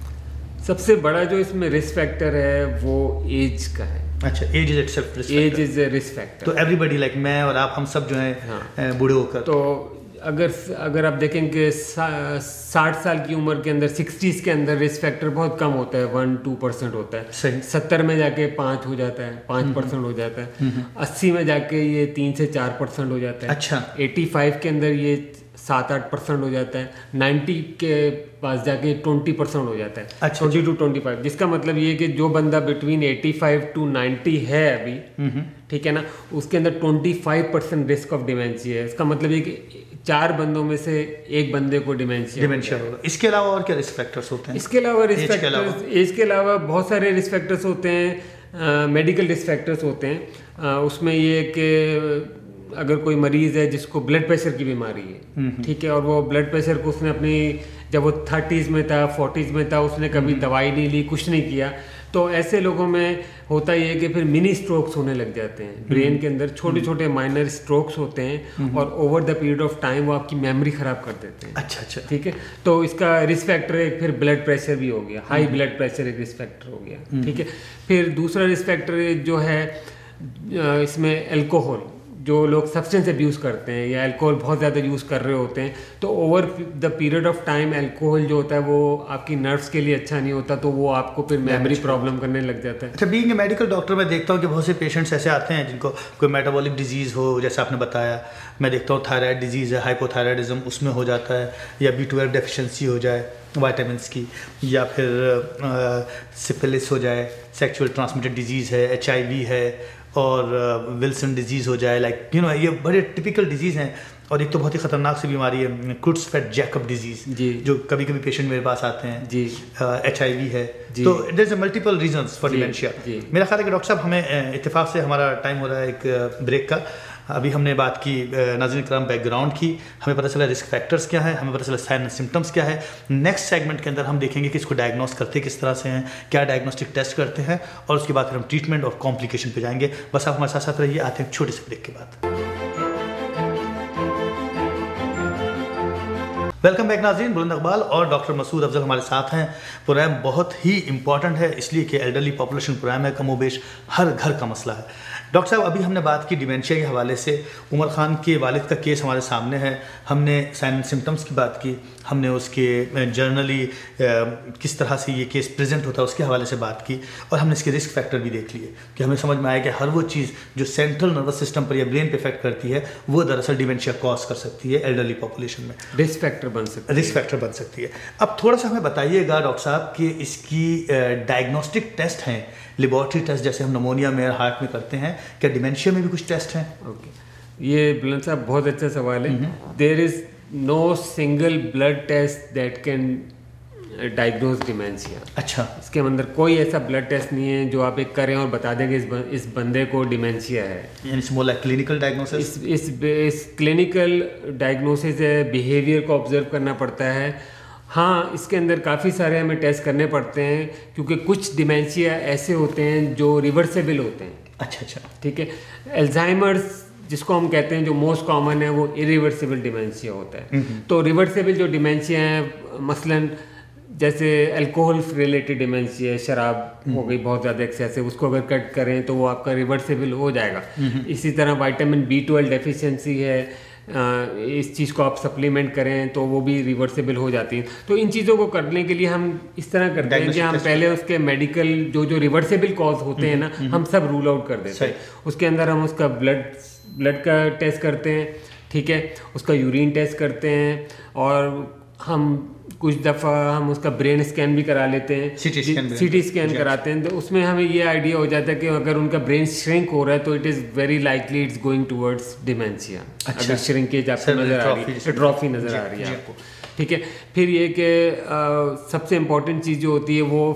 सबसे बड़ा जो इसमें रिस्क फैक्टर है वो एज का है। अच्छा, age is itself risk age is a risk factor. तो एवरीबॉडी लाइक मैं और आप, हम सब जो है बूढ़े होकर, तो अगर आप देखेंगे 60 साल की उम्र के अंदर 60s के अंदर रिस्क फैक्टर बहुत कम होता है, 1-2% होता है। सही। 70 में जाके 5 हो जाता है, 5% हो जाता है। 80 में जाके ये 3 से 4% हो जाता है। अच्छा। 85 के अंदर ये 7-8% हो जाता है। 90 के पास जाके 20% हो जाता है। अच्छा। 20 to 25, जिसका मतलब ये कि जो बंदा बिटवीन 85 to 90 है अभी, ठीक है ना, उसके अंदर 25% रिस्क ऑफ डिमेंशिया है। इसका मतलब ये कि 4 बंदों में से 1 बंदे को डिमेंशिया होगा। इसके अलावा और क्या रिस्क फैक्टर्स होते हैं? इसके अलावा एज के अलावा बहुत सारे रिस्क फैक्टर्स होते हैं। मेडिकल रिस्क फैक्टर्स होते हैं। उसमें ये कि अगर कोई मरीज़ है जिसको ब्लड प्रेशर की बीमारी है, ठीक है, और वो ब्लड प्रेशर को उसने अपनी, जब वो 30s में था, 40s में था, उसने कभी दवाई नहीं ली, कुछ नहीं किया, तो ऐसे लोगों में होता ये है कि फिर मिनी स्ट्रोक्स होने लग जाते हैं। ब्रेन के अंदर छोटे छोटे माइनर स्ट्रोक्स होते हैं और over the period of time वो आपकी मेमोरी खराब कर देते हैं। अच्छा। ठीक है, तो इसका रिस्क फैक्टर है। फिर ब्लड प्रेशर भी हो गया, हाई ब्लड प्रेशर एक रिस्क फैक्टर हो गया। ठीक है, फिर दूसरा रिस्क फैक्टर जो है इसमें अल्कोहल, जो लोग सब्सटेंस अब्यूज़ करते हैं या अल्कोहल बहुत ज़्यादा यूज़ कर रहे होते हैं, तो over the period of time alcohol जो होता है वो आपकी नर्व्स के लिए अच्छा नहीं होता, तो वो आपको फिर मेमोरी प्रॉब्लम करने लग जाता है। अच्छा, बीइंग ए मेडिकल डॉक्टर मैं देखता हूँ कि बहुत से पेशेंट्स ऐसे आते हैं जिनको कोई मेटाबॉलिक डिजीज़ हो, जैसे आपने बताया। मैं देखता हूँ थायराइड डिजीज़ है, हाइपोथायराइडिज्म उसमें हो जाता है, या B12 डेफिशिएंसी हो जाए वाइटामिन्स की, या फिर सिफिलिस हो जाए, सेक्सुअल ट्रांसमिटेड डिजीज़ है, HIV है, और विल्सन डिजीज़ हो जाए, लाइक यू नो, ये बड़े टिपिकल डिजीज़ हैं। और एक तो बहुत ही ख़तरनाक सी बीमारी है क्रुट्ज़फेल्ड जैकब डिजीज़, जो कभी कभी पेशेंट मेरे पास आते हैं जी। HIV है, तो there is multiple reasons for dementia. मेरा ख्याल है कि डॉक्टर साहब, हमें इत्तेफाक से हमारा टाइम हो रहा है एक ब्रेक का। अभी हमने बात की नाज़रीन किराम बैकग्राउंड की, हमें पता चला रिस्क फैक्टर्स क्या है, हमें पता चला साइन एंड सिम्टम्स क्या है। नेक्स्ट सेगमेंट के अंदर हम देखेंगे कि इसको डायग्नोस करते किस तरह से हैं, क्या डायग्नोस्टिक टेस्ट करते हैं, और उसके बाद फिर हम ट्रीटमेंट और कॉम्प्लिकेशन पे जाएंगे। बस आप हमारे साथ साथ रहिए, आते हैं छोटे से ब्रेक के बाद। वेलकम बैक नाज़रीन, बुलंद इकबाल और डॉक्टर मसूद अफजल हमारे साथ हैं। प्रोग्राम बहुत ही इंपॉर्टेंट है, इसलिए कि एल्डरली पॉपुलेशन प्रोग्राम है, कमोबेश हर घर का मसला है। डॉक्टर साहब, अभी हमने बात की डिमेंशिया के हवाले से, उमर खान के वालिद का केस हमारे सामने है, हमने साइन एंड सिम्टम्स की बात की, हमने उसके जर्नली किस तरह से ये केस प्रेजेंट होता है उसके हवाले से बात की, और हमने इसके रिस्क फैक्टर भी देख लिए कि हमें समझ में आया कि हर वो चीज़ जो सेंट्रल नर्वस सिस्टम पर या ब्रेन पे इफेक्ट करती है वो दरअसल डिमेंशिया कॉज कर सकती है एल्डरली पॉपुलेशन में, रिस्क फैक्टर बन सकती है। अब थोड़ा सा हमें बताइएगा डॉक्टर साहब कि इसकी डायग्नोस्टिक टेस्ट हैं, लेबॉर्ट्री टेस्ट जैसे हम नमोनिया में, हार्ट में करते हैं, क्या डिमेंशिया में भी कुछ टेस्ट हैं? ओके, ये बुलंद साहब बहुत अच्छा सवाल है। There is no single blood test that can diagnose dementia. अच्छा, इसके अंदर कोई ऐसा ब्लड टेस्ट नहीं है जो आप एक करें और बता देंगे इस बंदे को डिमेंशिया है। यानी it's more like clinical diagnosis. इस क्लिनिकल डायग्नोसिस है, बिहेवियर को ऑब्जर्व करना पड़ता है। हाँ, इसके अंदर काफ़ी सारे हमें टेस्ट करने पड़ते हैं, क्योंकि कुछ डिमेंशिया ऐसे होते हैं जो रिवर्सेबल होते हैं। अच्छा, ठीक है। अल्जाइमर्स जिसको हम कहते हैं, जो मोस्ट कॉमन है, वो इरिवर्सिबल डिमेंशिया होता है। तो रिवर्सेबल जो डिमेंशिया है, मसलन जैसे अल्कोहल रिलेटेड डिमेंशिया, शराब हो गई बहुत ज़्यादा एक्सेसिव, उसको अगर कट करें तो वो आपका रिवर्सेबल हो जाएगा। इसी तरह विटामिन B12 डेफिशिएंसी है, इस चीज़ को आप सप्लीमेंट करें तो वो भी रिवर्सेबल हो जाती है। तो इन चीज़ों को करने के लिए हम इस तरह करते हैं कि हम पहले उसके मेडिकल जो रिवर्सेबल कॉज होते हैं ना, हम सब रूल आउट कर देते हैं। उसके अंदर हम उसका ब्लड का टेस्ट करते हैं, ठीक है, उसका यूरिन टेस्ट करते हैं, और हम कुछ दफ़ा हम उसका ब्रेन स्कैन भी करा लेते हैं, सीटी स्कैन कराते हैं। तो उसमें हमें ये आइडिया हो जाता है कि अगर उनका ब्रेन श्रिंक हो रहा है तो it is very likely it's going towards dementia. अगर श्रिंकेज आपको नज़र आ रही है, एट्रोफी नज़र आ रही है आपको, ठीक है। फिर ये कि सबसे इम्पोर्टेंट चीज़ जो होती है वो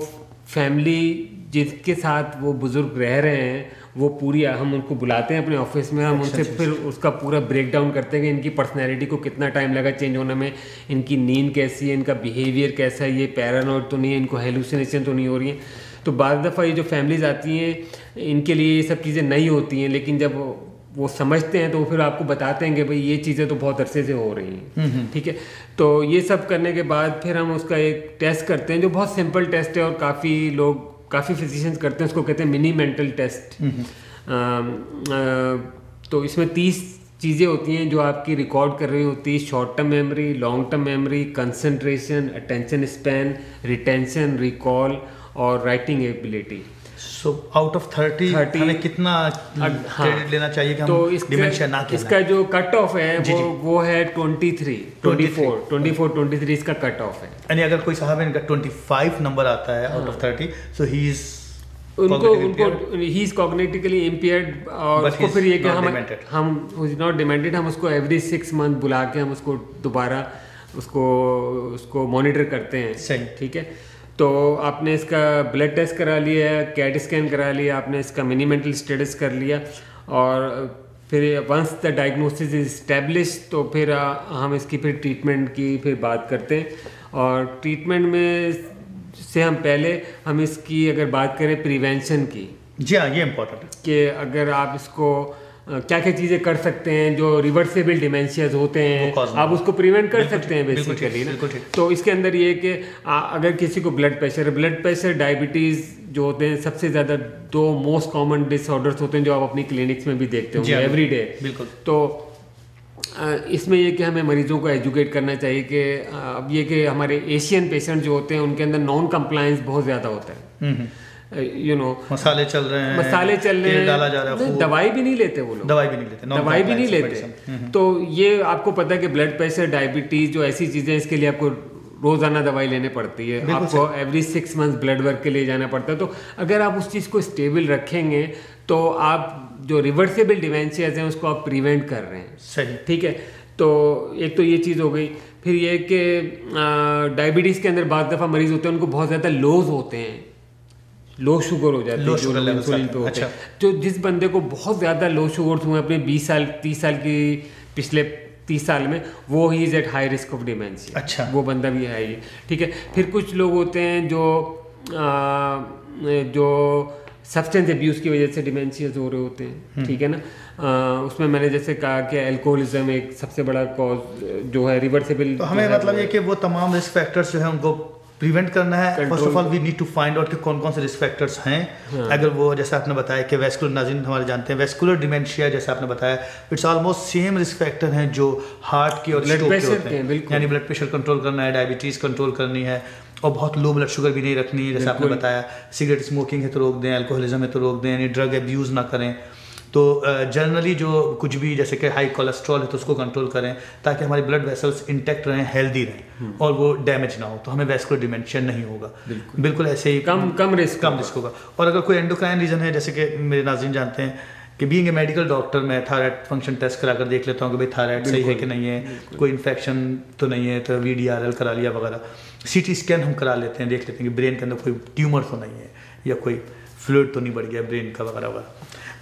फैमिली जिसके साथ वो बुज़ुर्ग रह रहे हैं, वो पूरी हम उनको बुलाते हैं अपने ऑफिस में, हम उनसे फिर उसका पूरा ब्रेक डाउन करते हैं कि इनकी पर्सनैलिटी को कितना टाइम लगा चेंज होने में, इनकी नींद कैसी है, इनका बिहेवियर कैसा है, ये पैरानॉइड तो नहीं है, इनको हेलुसिनेशन तो नहीं हो रही है। तो बाद दफ़ा ये जो फैमिलीज़ आती हैं इनके लिए ये सब चीज़ें नहीं होती हैं, लेकिन जब वो समझते हैं तो फिर आपको बताते हैं कि भाई ये चीज़ें तो बहुत अरसे से हो रही हैं, ठीक है। तो ये सब करने के बाद फिर हम उसका एक टेस्ट करते हैं जो बहुत सिंपल टेस्ट है और काफ़ी फिजिशियंस करते हैं, उसको कहते हैं मिनी मेंटल टेस्ट। तो इसमें 30 चीज़ें होती हैं जो आपकी रिकॉर्ड कर रही होती है, short term memory, long term memory, concentration, attention span, retention, recall और writing ability. So out of 30 हमें कितना क्रेडिट लेना चाहिए कि तो हम डिमेंशिया ना कहलाएं? इसका जो कट ऑफ है वो है 24 इसका कट ऑफ है। यानी अगर कोई साहब इनका 25 नंबर आता है out of 30, so he is उनको ही इज कॉग्निटिवली इम्पेयर्ड, और उसको फिर ये कि हम नॉट डिमेंटेड, हम उसको एवरी 6 मंथ बुला के हम उसको दोबारा उसको मॉनिटर करते हैं। सही, ठीक है। तो आपने इसका ब्लड टेस्ट करा लिया है, कैट स्कैन करा लिया, आपने इसका मिनी मेंटल स्टेटस कर लिया, और फिर once the diagnosis is establish तो फिर हम इसकी फिर ट्रीटमेंट की फिर बात करते हैं। और ट्रीटमेंट में से हम इसकी अगर बात करें प्रिवेंशन की, जी हाँ, ये इम्पोर्टेंट है कि अगर आप इसको क्या क्या चीज़ें कर सकते हैं जो रिवर्सेबल डिमेंशियाज होते हैं, आप उसको प्रिवेंट कर सकते हैं बेसिकली ना। तो इसके अंदर ये कि अगर किसी को ब्लड प्रेशर, डायबिटीज़ जो होते हैं, सबसे ज़्यादा 2 मोस्ट कॉमन डिसऑर्डर्स होते हैं जो आप अपनी क्लिनिक्स में भी देखते होंगे एवरी डे। बिल्कुल। तो इसमें ये कि हमें मरीजों को एजुकेट करना चाहिए कि अब ये कि हमारे एशियन पेशेंट जो होते हैं उनके अंदर नॉन कंप्लायंस बहुत ज़्यादा होता है। मसाले चल रहे हैं, डाला जा रहा है, दवाई भी नहीं लेते वो लोग, दवाई भी नहीं लेते। तो ये आपको पता है कि ब्लड प्रेशर, डायबिटीज जो ऐसी चीज़ें, इसके लिए आपको रोजाना दवाई लेने पड़ती है, आपको एवरी 6 मंथ ब्लड वर्क के लिए जाना पड़ता है। तो अगर आप उस चीज़ को स्टेबल रखेंगे तो आप जो रिवर्सेबल डिमेंशियाज हैं उसको आप प्रिवेंट कर रहे हैं। सही, ठीक है। तो एक तो ये चीज़ हो गई। फिर ये कि डायबिटीज़ के अंदर बाद दफ़ा मरीज होते हैं उनको बहुत ज़्यादा लोज होते हैं, लो शुगर हो जाती है, इंसुलिन पे होते हैं। तो जिस बंदे को बहुत ज़्यादा लो शुगर हुए अपने 20 साल 30 साल की पिछले 30 साल में, वो he is at high risk of dementia. अच्छा, वो बंदा भी है ये। ठीक है। फिर कुछ लोग होते हैं जो सब्सटेंस अब्यूज़ की वजह से डिमेंशियाज हो रहे होते हैं। ठीक है ना। उसमें मैंने जैसे कहा कि अल्कोहलिज्म एक सबसे बड़ा कॉज जो है रिवर्सेबल। तो हमें मतलब ये कि वो तमाम रिस्क फैक्टर्स जो है उनको प्रिवेंट करना है। First of all we need to find out कि कौन कौन से रिस्क फैक्टर्स हैं। अगर वो जैसे आपने बताया कि वेस्कुलर, नाज़रीन हमारे जानते हैं वेस्कुलर डिमेंशिया, जैसे आपने बताया it's almost same risk factor हैं जो हार्ट के और स्ट्रोक के होते हैं। यानी ब्लड प्रेशर कंट्रोल करना है, डायबिटीज़ कंट्रोल करनी है, और बहुत लो ब्लड शुगर भी नहीं रखनी है। जैसे आपने बताया सिगरेट स्मोकिंग है तो रोक दें, अल्कोहलिज्म है तो रोक दें, यानी ड्रग एब्यूज़ ना करें। तो जनरली जो कुछ भी जैसे कि हाई कोलेस्ट्रॉल है तो उसको कंट्रोल करें ताकि हमारे ब्लड वेसल्स इंटैक्ट रहें, हेल्दी रहें और वो डैमेज ना हो, तो हमें वेस्कुलर डिमेंशिया नहीं होगा। बिल्कुल ऐसे ही कम रिस्क होगा। और अगर कोई एंडोक्राइन रीजन है, जैसे कि मेरे नाज़रीन जानते हैं कि बीइंग ए मेडिकल डॉक्टर मैं थायराइड फंक्शन टेस्ट करा कर देख लेता हूँ कि भाई थायराइड सही है कि नहीं है, कोई इन्फेक्शन तो नहीं है, तो VDRL करा लिया वगैरह। CT स्कैन हम करा लेते हैं, देख लेते हैं कि ब्रेन के अंदर कोई ट्यूमर तो नहीं है या कोई फ्लूइड तो नहीं बढ़ गया ब्रेन का वगैरह वगैरह।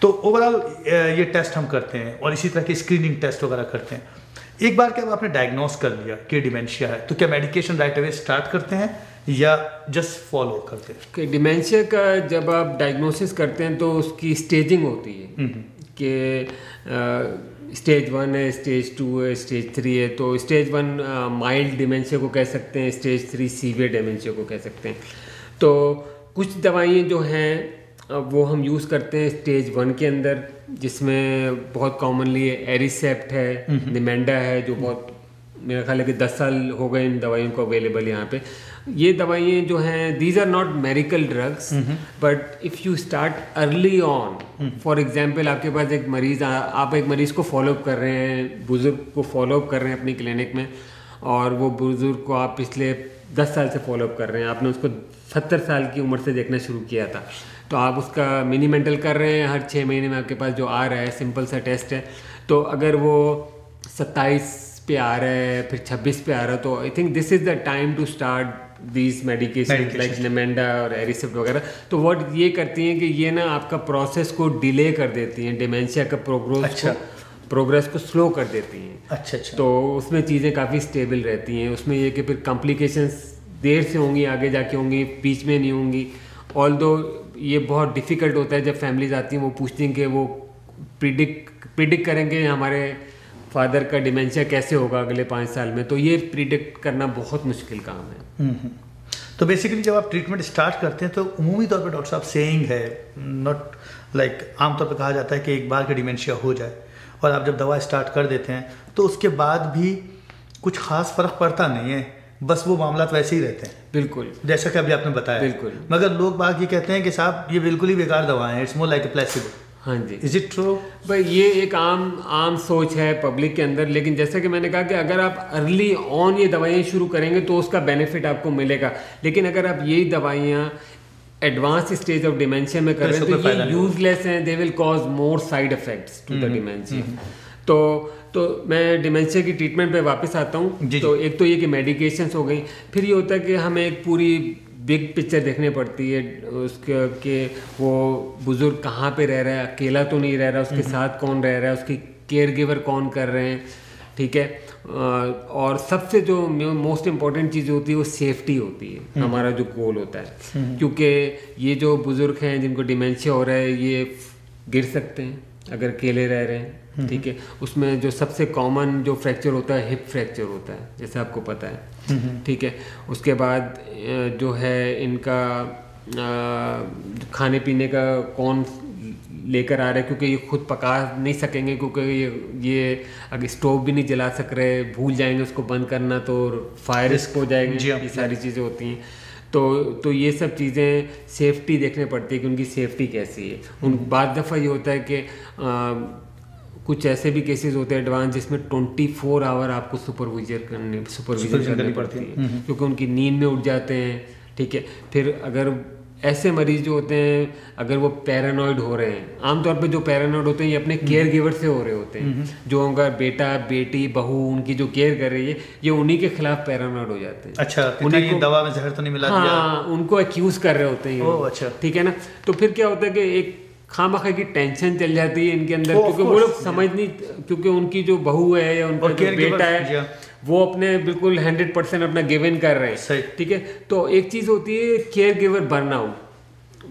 तो ओवरऑल ये टेस्ट हम करते हैं और इसी तरह के स्क्रीनिंग टेस्ट वगैरह करते हैं। एक बार क्या आपने डायग्नोस कर लिया कि डिमेंशिया है तो क्या मेडिकेशन राइट अवे स्टार्ट करते हैं या जस्ट फॉलो करते हैं? कि डिमेंशिया का जब आप डायग्नोसिस करते हैं तो उसकी स्टेजिंग होती है कि स्टेज 1 है, स्टेज 2 है, स्टेज 3 है। तो स्टेज 1 माइल्ड डिमेंशिया को कह सकते हैं, स्टेज 3 सीवियर डिमेंशिया को कह सकते हैं। तो कुछ दवाइयाँ जो हैं वो हम यूज़ करते हैं स्टेज 1 के अंदर, जिसमें बहुत कॉमनली एरिसेप्ट है, निमेंडा है, जो बहुत मेरा ख्याल है कि 10 साल हो गए इन दवाइयों को अवेलेबल यहाँ पे। ये दवाइयाँ जो हैं these are not medical drugs, but if you start early on, for example आपके पास एक मरीज़, आप एक मरीज़ को फॉलोअप कर रहे हैं, बुज़ुर्ग को फॉलोअप कर रहे हैं अपनी क्लिनिक में, और वो बुज़ुर्ग को आप पिछले 10 साल से फॉलोअप कर रहे हैं, आपने उसको 70 साल की उम्र से देखना शुरू किया था, तो आप उसका मिनी मेंटल कर रहे हैं, हर 6 महीने में आपके पास जो आ रहा है सिंपल सा टेस्ट है। तो अगर वो 27 पे आ रहा है, फिर 26 पे आ रहा है, तो I think this is the time to start these medication like Namenda और एरिसेप्ट वगैरह। तो व्हाट ये करती हैं कि ये ना आपका प्रोसेस को डिले कर देती हैं, डिमेंशिया का प्रोग्रेस को स्लो कर देती हैं। अच्छा। तो उसमें चीज़ें काफ़ी स्टेबल रहती हैं। उसमें ये कि फिर कॉम्प्लिकेशंस देर से होंगी, आगे जाके होंगी, बीच में नहीं होंगी। ऑल्दो ये बहुत डिफ़िकल्ट होता है जब फैमिलीज आती हैं, वो पूछती हैं कि वो प्रिडिक्ट करेंगे हमारे फादर का डिमेंशिया कैसे होगा अगले 5 साल में, तो ये प्रिडिक्ट करना बहुत मुश्किल काम है। तो बेसिकली जब आप ट्रीटमेंट स्टार्ट करते हैं तो उमूमी तौर पे डॉक्टर साहब सेइंग है, नॉट लाइक आमतौर पे कहा जाता है कि एक बार का डिमेंशिया हो जाए और आप जब दवा स्टार्ट कर देते हैं तो उसके बाद भी कुछ खास फर्क पड़ता नहीं है, बस वो मामला वैसे ही रहते हैं। बिल्कुल, जैसा कि अभी आपने बताया। बिल्कुल। मगर लोग बाग ये कहते हैं कि साहब ये बिल्कुल ही बेकार दवा है, it's more like a placebo. हाँ जी, इज इट ट्रू? भाई ये एक आम सोच है पब्लिक के अंदर, लेकिन जैसा कि मैंने कहा कि अगर आप अर्ली ऑन ये दवाइयाँ शुरू करेंगे तो उसका बेनिफिट आपको मिलेगा, लेकिन अगर आप यही दवाइयाँ एडवांस स्टेज ऑफ डिमेंशिया में कर रहे हैं तो ये यूजलेस हैं, they will cause more side effects to the dementia. तो मैं डिमेंशिया की ट्रीटमेंट पे वापस आता हूँ। तो एक तो ये कि मेडिकेशंस हो गई, फिर ये होता है कि हमें एक पूरी बिग पिक्चर देखने पड़ती है उसके कि वो बुजुर्ग कहाँ पे रह रहा है, अकेला तो नहीं रह रहा, उसके साथ कौन रह रहा है, उसकी केयर गिवर कौन कर रहे हैं, ठीक है। और सबसे जो मोस्ट इम्पॉर्टेंट चीज़ होती है वो सेफ्टी होती है, हमारा जो गोल होता है, क्योंकि ये जो बुजुर्ग हैं जिनको डिमेंशिया हो रहा है ये गिर सकते हैं अगर अकेले रह रहे हैं, ठीक है। उसमें जो सबसे कॉमन जो फ्रैक्चर होता है हिप फ्रैक्चर होता है, जैसे आपको पता है, ठीक है। उसके बाद जो है इनका खाने पीने का कौन लेकर आ रहे हैं, क्योंकि ये खुद पका नहीं सकेंगे, क्योंकि ये अगर स्टोव भी नहीं जला सक रहे, भूल जाएंगे उसको बंद करना तो फायर रिस्क हो जाएंगे, ये सारी चीज़ें होती हैं। तो ये सब चीज़ें सेफ्टी देखने पड़ती है कि उनकी सेफ्टी कैसी है। उन बाद दफ़ा ये होता है कि कुछ ऐसे भी केसेस होते हैं एडवांस जिसमें 24 आवर आपको सुपरविजन करनी पड़ती है, क्योंकि उनकी नींद में उठ जाते हैं, ठीक है। फिर अगर ऐसे मरीज जो होते हैं अगर वो पैरानॉइड हो रहे हैं, आमतौर पे जो पैरानॉइड होते हैं ये अपने केयर गिवर से हो रहे होते हैं, जो उनका बेटा बेटी बहू उनकी जो केयर कर रही है ये उन्हीं के खिलाफ पैरानॉइड हो जाते हैं। अच्छा, उन्हीं को दवा में जहर तो नहीं मिला दिया? हाँ, उनको अक्यूज कर रहे होते हैं। अच्छा, ठीक है ना। तो फिर क्या होता है कि एक खामखा की टेंशन चल जाती है इनके अंदर, क्योंकि वो लोग समझ नहीं, क्योंकि उनकी जो बहू है या उनका जो बेटा है वो अपने बिल्कुल 100% अपना गिव इन कर रहे हैं, ठीक है। तो एक चीज़ होती है केयर गिवर बर्नआउट,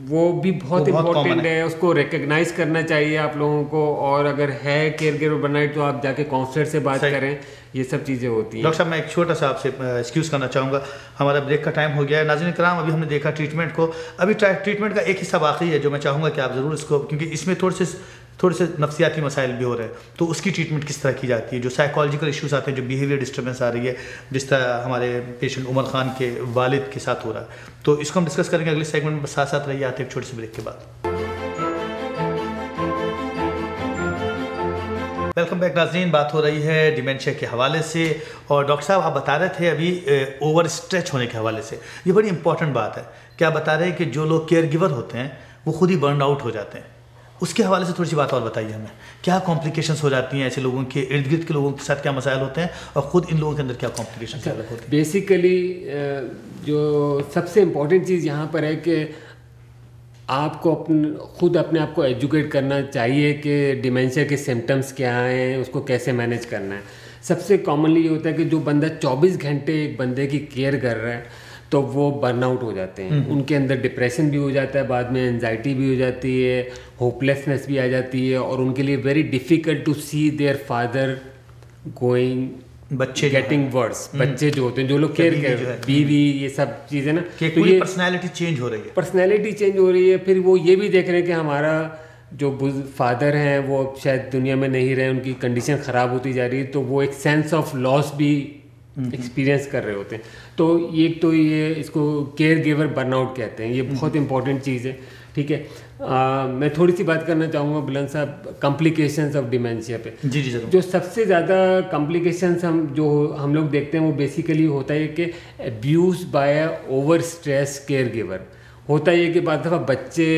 वो भी बहुत इम्पोर्टेंट है, उसको रिकग्नाइज करना चाहिए आप लोगों को। और अगर है केयर गिवर बर्नआउट तो आप जाके काउंसलर से बात करें, ये सब चीज़ें होती हैं। डॉक्टर साहब मैं एक छोटा सा आपसे एक्सक्यूज़ करना चाहूँगा, हमारा ब्रेक का टाइम हो गया है। नाज़रीन कराम, अभी हमने देखा ट्रीटमेंट को, अभी ट्रीटमेंट का एक हिस्सा बाकी है जो मैं चाहूँगा कि आप ज़रूर इसको, क्योंकि इसमें थोड़े से नफ्सियाती मसाइल भी हो रहे हैं, तो उसकी ट्रीटमेंट किस तरह की जाती है, जो साइकोलॉजिकल इश्यूज आते हैं, जो बिहेवियर डिस्टर्बेंस आ रही है, जिस तरह हमारे पेशेंट उमर खान के वालिद के साथ हो रहा है, तो इसको हम डिस्कस करेंगे अगले सेगमेंट में। साथ साथ रहिए, आते हैं एक छोटे से ब्रेक के बाद। वेलकम बैक नाज़रीन, बात हो रही है डिमेंशिया के हवाले से, और डॉक्टर साहब आप बता रहे थे अभी ओवर स्ट्रेच होने के हवाले से, ये बड़ी इंपॉर्टेंट बात है। क्या बता रहे हैं कि जो लोग केयर गिवर होते हैं वो खुद ही बर्न आउट हो जाते हैं, उसके हवाले से थोड़ी सी बात और बताइए हमें, क्या कॉम्प्लिकेशंस हो जाती हैं ऐसे लोगों के, इर्द गिर्द के लोगों के साथ क्या मसाइल होते हैं, और ख़ुद इन लोगों के अंदर क्या कॉम्प्लिकेशंस होते हैं? बेसिकली जो सबसे इम्पोर्टेंट चीज़ यहाँ पर है कि आपको खुद अपने आप को एजुकेट करना चाहिए कि डिमेंशिया के सिम्टम्स क्या हैं, उसको कैसे मैनेज करना है। सबसे कॉमनली ये होता है कि जो बंदा 24 घंटे एक बंदे की केयर कर रहा है तो वो बर्नआउट हो जाते हैं, उनके अंदर डिप्रेशन भी हो जाता है, बाद में एंजाइटी भी हो जाती है, होपलेसनेस भी आ जाती है, और उनके लिए very difficult to see their father going, बच्चे गेटिंग वर्स, बच्चे जो होते हैं, जो लोग केयर कर, बीवी, ये सब चीज़ें ना, तो ये पर्सनैलिटी चेंज हो रही है, पर्सनैलिटी चेंज हो रही है। फिर वो ये भी देख रहे हैं कि हमारा जो फादर हैं वो शायद दुनिया में नहीं रहे, उनकी कंडीशन ख़राब होती जा रही है, तो वो एक सेंस ऑफ लॉस भी एक्सपीरियंस कर रहे होते हैं। तो ये इसको केयर गिवर बर्नआउट कहते हैं, ये बहुत इंपॉर्टेंट चीज़ है, ठीक है। मैं थोड़ी सी बात करना चाहूँगा बुलंद साहब कॉम्प्लिकेशंस ऑफ डिमेंशिया पे। जी जरूर। जो सबसे ज़्यादा कॉम्प्लिकेशंस हम लोग देखते हैं वो बेसिकली होता है कि abuse by over stress care giver. होता है कि बाद दफ़ा बच्चे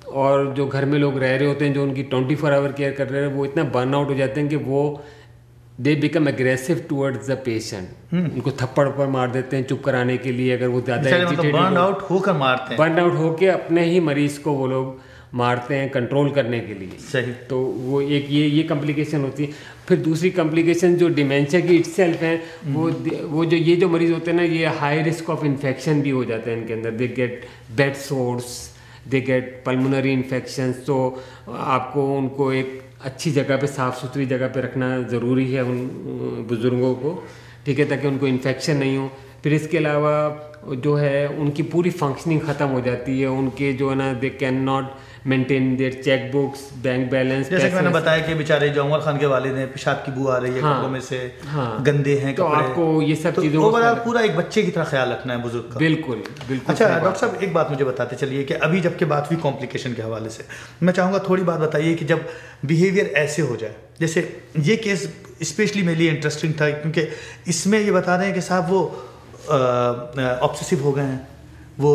और जो घर में लोग रह रहे होते हैं, जो उनकी 24 आवर केयर कर रहे हैं, वो इतना बर्न आउट हो जाते हैं कि वो they become aggressive towards the patient, उनको थप्पड़ पर मार देते हैं चुप कराने के लिए, अगर वो ज़्यादा बर्न आउट होकर मारते हैं, बर्न आउट होकर अपने ही मरीज को वो लोग मारते हैं कंट्रोल करने के लिए। सही। तो वो एक ये कॉम्प्लिकेशन होती है। फिर दूसरी कॉम्प्लिकेशन जो डिमेंशिया की इटसेल्फ है, वो जो मरीज होते हैं ना, ये हाई रिस्क ऑफ इन्फेक्शन भी हो जाते हैं इनके अंदर। They get bad source they get pulmonary infections, तो आपको उनको एक अच्छी जगह पे, साफ़ सुथरी जगह पे रखना ज़रूरी है उन बुज़ुर्गों को, ठीक है, ताकि उनको इन्फेक्शन नहीं हो। फिर इसके अलावा जो है उनकी पूरी फंक्शनिंग ख़त्म हो जाती है, उनके जो है ना they can not maintain their cheque books, bank balance. जैसे कि मैंने बताया कि बेचारे जो उमर खान के वालिद हैं, पेशाब की बू आ रही है कपड़ों में से, गंदे हैं तो कपड़े, आपको ये सब चीज़ों को ओवरऑल पूरा एक बच्चे की तरह ख्याल रखना है बुजुर्ग का। बिल्कुल बिल्कुल। अच्छा डॉक्टर साहब, एक बात मुझे बताते चलिए कि अभी जबकि बात हुई कॉम्प्लिकेशन के हवाले से, मैं चाहूँगा थोड़ी बात बताइए कि जब बिहेवियर ऐसे हो जाए, जैसे ये केस स्पेशली मेरे लिए इंटरेस्टिंग था क्योंकि इसमें ये बता रहे हैं कि साहब वो ऑब्सेसिव हो गए हैं, वो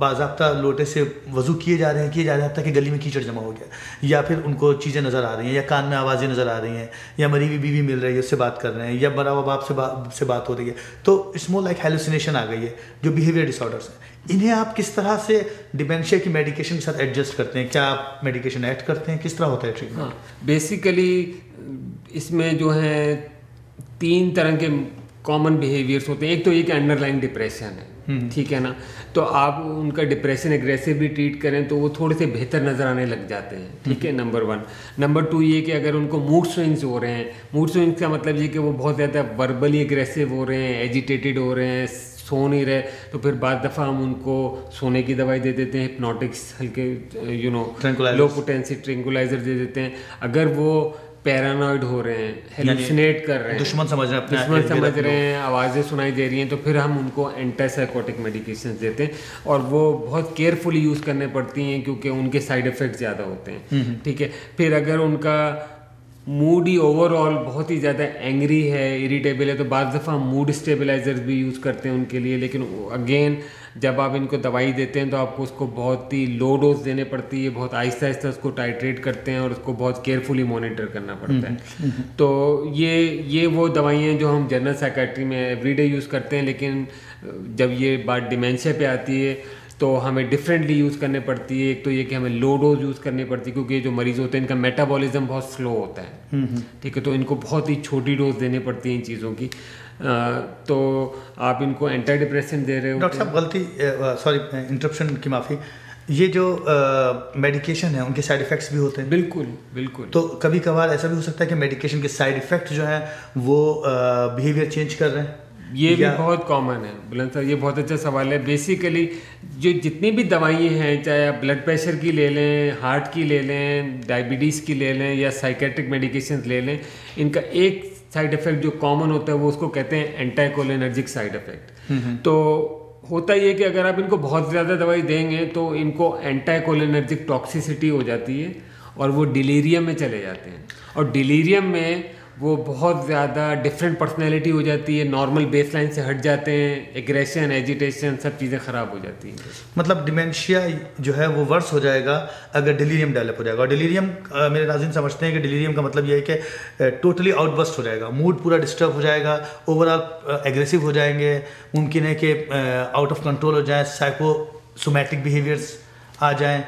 बाज़ाब्ता लोटे से वज़ू किए जा रहे हैं ताकि गली में कीचड़ जमा हो गया, या फिर उनको चीज़ें नज़र आ रही हैं, या कान में आवाज़ें नज़र आ रही हैं, या मरी हुई बीवी मिल रही है उससे बात कर रहे हैं, या मरा हुआ बाप से बात हो रही है, तो इट्स मोर लाइक हेलुसिनेशन आ गई है, जो बिहेवियर डिसऑर्डर्स हैं। इन्हें आप किस तरह से डिमेंशिया की मेडिकेशन के साथ एडजस्ट करते हैं? क्या आप मेडिकेशन ऐड करते हैं? किस तरह होता है ट्रीटमेंट? हाँ, बेसिकली इसमें जो है 3 तरह के कॉमन बिहेवियर्स होते हैं। एक तो ये कि अंडरलाइन डिप्रेशन है, ठीक है ना, तो आप उनका डिप्रेशन एग्रेसिवली ट्रीट करें तो वो थोड़े से बेहतर नज़र आने लग जाते हैं, ठीक है, नंबर 1। नंबर 2 ये कि अगर उनको मूड स्विंग्स हो रहे हैं, मूड स्विंग्स का मतलब ये कि वो बहुत ज़्यादा वर्बली एग्रेसिव हो रहे हैं, एजिटेटेड हो रहे हैं, सो नहीं रहे, तो फिर बाद दफ़ा हम उनको सोने की दवाई दे देते हैं, हिप्नोटिक्स, हल्के लो पोटेंसी ट्रैंकुलाइजर दे देते हैं। अगर वो पैरानॉइड हो रहे हैं, हेलुसिनेट कर रहे हैं, दुश्मन समझ रहे हैं, आवाज़ें सुनाई दे रही हैं, तो फिर हम उनको एंटीसाइकोटिक मेडिकेशन देते हैं, और वो बहुत केयरफुली यूज़ करने पड़ती हैं क्योंकि उनके साइड इफ़ेक्ट ज़्यादा होते हैं, ठीक है। फिर अगर उनका मूड ही ओवरऑल बहुत ही ज़्यादा एंग्री है, इरिटेबल है, तो बाद दफ़ा हम मूड स्टेबलाइजर्स भी यूज़ करते हैं उनके लिए, लेकिन अगेन जब आप इनको दवाई देते हैं तो आपको उसको बहुत ही लो डोज देने पड़ती है, बहुत आहिस्ता आहिस्ता उसको टाइट्रेट करते हैं और उसको बहुत केयरफुली मॉनिटर करना पड़ता है। तो ये वो दवाइयाँ जो हम जनरल साइकेट्री में एवरीडे यूज़ करते हैं, लेकिन जब ये बात डिमेंशिया पे आती है तो हमें डिफरेंटली यूज़ करने पड़ती है। एक तो ये कि हमें लो डोज यूज़ करनी पड़ती है क्योंकि जो मरीज़ होते हैं इनका मेटाबॉलिज्म बहुत स्लो होता है, ठीक है, तो इनको बहुत ही छोटी डोज देनी पड़ती है इन चीज़ों की। तो आप इनको एंटी डिप्रेसेंट दे रहे हो। डॉक्टर साहब गलती, सॉरी इंटरप्शन की माफ़ी, ये जो मेडिकेशन है उनके साइड इफ़ेक्ट्स भी होते हैं? बिल्कुल बिल्कुल। तो कभी कभार ऐसा भी हो सकता है कि मेडिकेशन के साइड इफ़ेक्ट जो है वो बिहेवियर चेंज कर रहे हैं? ये भी बहुत कॉमन है बुलंद सर, ये बहुत अच्छा सवाल है। बेसिकली जो जितनी भी दवाइयाँ हैं, चाहे आप ब्लड प्रेशर की ले लें, हार्ट की ले लें, डायबिटीज़ की ले लें, या साइकेट्रिक मेडिकेशन ले लें, इनका एक साइड इफ़ेक्ट जो कॉमन होता है वो उसको कहते हैं एंटाइकोलिनर्जिक साइड इफ़ेक्ट। तो होता ये कि अगर आप इनको बहुत ज़्यादा दवाई देंगे तो इनको एंटाइकोलिनर्जिक टॉक्सिसिटी हो जाती है और वो डिलीरियम में चले जाते हैं, और डिलीरियम में वो बहुत ज़्यादा डिफरेंट पर्सनैलिटी हो जाती है, नॉर्मल बेसलाइन से हट जाते हैं, एग्रेशन, एजिटेशन, सब चीज़ें ख़राब हो जाती हैं। मतलब डिमेंशिया जो है वो वर्स हो जाएगा अगर डिलीरियम डेवलप हो जाएगा। और डिलीरियम मेरे नाज़रीन समझते हैं कि डिलीरियम का मतलब ये है कि टोटली आउटबस्ट हो जाएगा, मूड पूरा डिस्टर्ब हो जाएगा, ओवरऑल एग्रेसिव हो जाएंगे, मुमकिन है कि आउट ऑफ कंट्रोल हो जाए, साइकोसोमैटिक बिहेवियर्स आ जाएँ।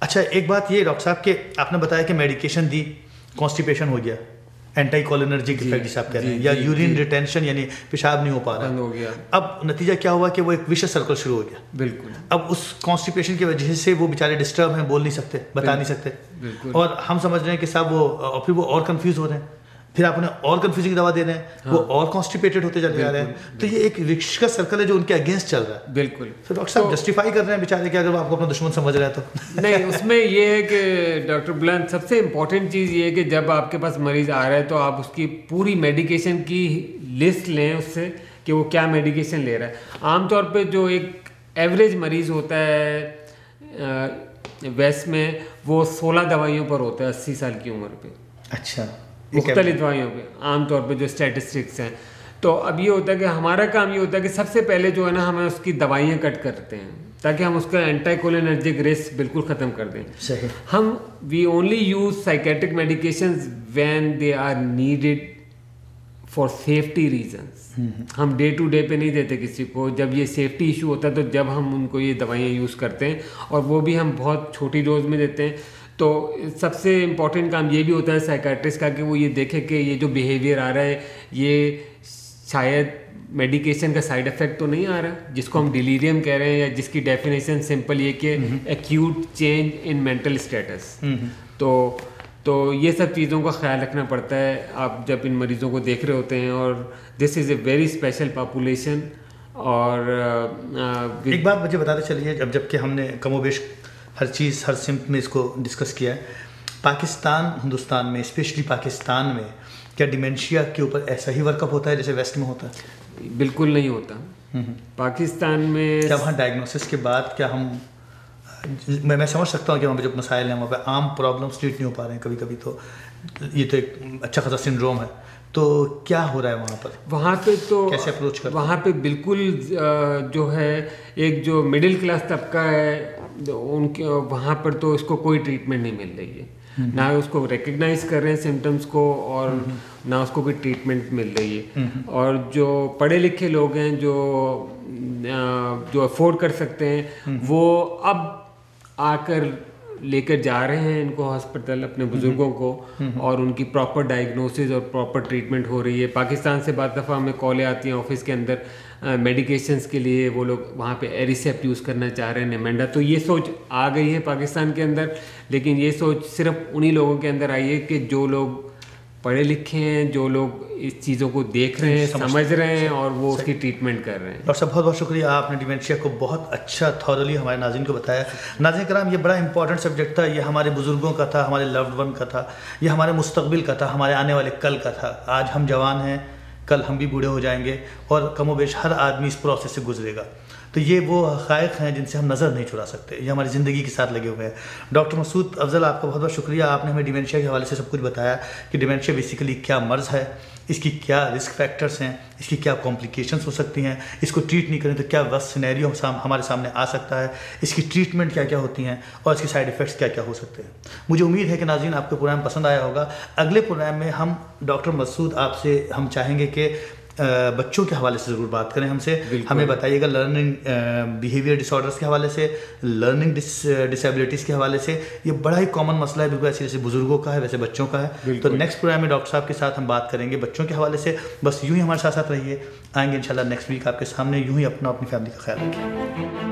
अच्छा एक बात ये डॉक्टर साहब कि आपने बताया कि मेडिकेशन दी, कॉन्स्टिपेशन हो गया, एंटाइकोलिनर्जिक इफेक्ट जिसे आप कह रहे हैं, या यूरिन रिटेंशन यानी पेशाब नहीं हो पा रहा, बंद हो गया। अब नतीजा क्या हुआ कि वो एक विशेष सर्कल शुरू हो गया। बिल्कुल। अब उस कॉन्स्टिपेशन की वजह से वो बेचारे डिस्टर्ब हैं, बोल नहीं सकते, बता नहीं सकते, और हम समझ रहे हैं कि साहब वो, और फिर वो और कंफ्यूज हो रहे हैं, फिर आप उन्हें और कंफ्यूजिंग दवा दे रहे हैं, हाँ। वो और कॉन्स्टिपेटेड होते जा रहे हैं, तो ये एक विशेष सर्कल है जो उनके अगेंस्ट चल रहा है। बिल्कुल। तो डॉक्टर साहब जस्टिफाई कर रहे हैं बेचारे कि अगर वो आपको अपना दुश्मन समझ रहे हैं तो नहीं, उसमें ये है कि डॉक्टर बुलंद, सबसे इम्पोर्टेंट चीज़ ये है कि जब आपके पास मरीज़ आ रहा है तो आप उसकी पूरी मेडिकेशन की लिस्ट लें उससे कि वो क्या मेडिकेशन ले रहा है। आमतौर पर जो एक एवरेज मरीज़ होता है वेस्ट में, वो 16 दवाइयों पर होता है 80 साल की उम्र पे। अच्छा, मुख्तलिफ दवाइयों पे आमतौर पे जो स्टैटिस्टिक्स हैं। तो अब ये होता है कि हमारा काम ये होता है कि सबसे पहले जो है ना, हमें उसकी दवाइयाँ कट करते हैं ताकि हम उसका एंटाइकोलिनर्जिक रिस्क बिल्कुल ख़त्म कर दें। सही। हम we only use psychiatric medications when they are needed for safety reasons. हम डे टू डे पे नहीं देते किसी को, जब ये सेफ्टी इशू होता है तो जब हम उनको ये दवाइयाँ यूज़ करते हैं, और वो भी हम बहुत छोटी डोज में देते हैं। तो सबसे इम्पॉर्टेंट काम ये भी होता है साइकाट्रिस्ट का कि वो ये देखे कि ये जो बिहेवियर आ रहा है ये शायद मेडिकेशन का साइड इफेक्ट तो नहीं आ रहा, जिसको हम डिलीरियम कह रहे हैं, या जिसकी डेफिनेशन सिंपल ये कि acute change in mental status. तो ये सब चीज़ों का ख्याल रखना पड़ता है आप जब इन मरीज़ों को देख रहे होते हैं। और this is a very special population. और एक बात मुझे बताते चलिए, जबकि हमने कमोबेश हर चीज़ हर सिम्प में इसको डिस्कस किया है, पाकिस्तान हिंदुस्तान में, स्पेशली पाकिस्तान में, क्या डिमेंशिया के ऊपर ऐसा ही वर्कअप होता है जैसे वेस्ट में होता है? बिल्कुल नहीं होता। पाकिस्तान में क्या वहाँ डायग्नोसिस के बाद क्या हम, मैं समझ सकता हूँ कि वहाँ पे जो मसाइल हैं वहाँ पे आम प्रॉब्लम्स ट्रीट नहीं हो पा रहे हैं कभी कभी, तो ये तो एक अच्छा खासा सिंड्रोम है, तो क्या हो रहा है वहाँ पर? वहाँ पे तो कैसे अप्रोच कर, वहाँ पे बिल्कुल जो है एक जो मिडिल क्लास तबका है उनके वहाँ पर तो इसको कोई ट्रीटमेंट नहीं मिल रही है, ना उसको रिकग्नाइज कर रहे हैं सिम्टम्स को, और ना उसको कोई ट्रीटमेंट मिल रही है। और जो पढ़े लिखे लोग हैं जो अफोर्ड कर सकते हैं वो अब आकर लेकर जा रहे हैं इनको हॉस्पिटल, अपने बुजुर्गों को, और उनकी प्रॉपर डायग्नोसिस और प्रॉपर ट्रीटमेंट हो रही है। पाकिस्तान से बहुत दफ़ा हमें कॉलें आती हैं ऑफिस के अंदर मेडिकेशंस के लिए, वो लोग वहाँ पे एरिसेप्ट यूज़ करना चाह रहे हैं, निमेंडा। तो ये सोच आ गई है पाकिस्तान के अंदर, लेकिन ये सोच सिर्फ उन्हीं लोगों के अंदर आई है कि जो लोग पढ़े लिखे हैं, जो लोग इस चीज़ों को देख रहे हैं, समझ रहे हैं, और वो उसकी ट्रीटमेंट कर रहे हैं। डॉक्टर साहब बहुत बहुत शुक्रिया, आपने डिमेंशिया को बहुत अच्छा थॉरली हमारे नाज़रीन को बताया। नाज़रीन कराम, ये बड़ा इंपॉर्टेंट सब्जेक्ट था, ये हमारे बुज़ुर्गों का था, हमारे लव्ड वन का था, ये हमारे मुस्तकबिल का था, हमारे आने वाले कल का था। आज हम जवान हैं, कल हम भी बूढ़े हो जाएंगे, और कमोबेश हर आदमी इस प्रोसेस से गुजरेगा। तो ये वो हक़ाइक़ हैं जिनसे हम नज़र नहीं चुरा सकते, ये हमारी ज़िंदगी के साथ लगे हुए हैं। डॉक्टर मसूद अफजल, आपका बहुत बहुत शुक्रिया, आपने हमें डिमेंशिया के हवाले से सब कुछ बताया कि डिमेंशिया बेसिकली क्या मर्ज़ है, इसकी क्या रिस्क फैक्टर्स हैं, इसकी क्या कॉम्प्लिकेशंस हो सकती हैं, इसको ट्रीट नहीं करें तो क्या वर्स्ट सिनेरियो हमारे सामने आ सकता है, इसकी ट्रीटमेंट क्या क्या होती हैं, और इसके साइड इफ़ेक्ट्स क्या क्या हो सकते हैं। मुझे उम्मीद है कि नाज़रीन आपको प्रोग्राम पसंद आया होगा। अगले प्रोग्राम में हम डॉक्टर मसूद आपसे हम चाहेंगे कि बच्चों के हवाले से ज़रूर बात करें हमसे। हमें बताइएगा लर्निंग बिहेवियर डिसऑर्डर्स के हवाले से, लर्निंग डिसेबिलिटीज़ के हवाले से। ये बड़ा ही कॉमन मसला है, बिल्कुल ऐसे जैसे बुजुर्गों का है वैसे बच्चों का है। तो नेक्स्ट प्रोग्राम में डॉक्टर साहब के साथ हम बात करेंगे बच्चों के हवाले से। बस यूँ ही हमारे साथ साथ रहिए, आएंगे इंशाल्लाह नेक्स्ट वीक आपके सामने, यूँ ही अपनी फैमिली का ख्याल रखिए।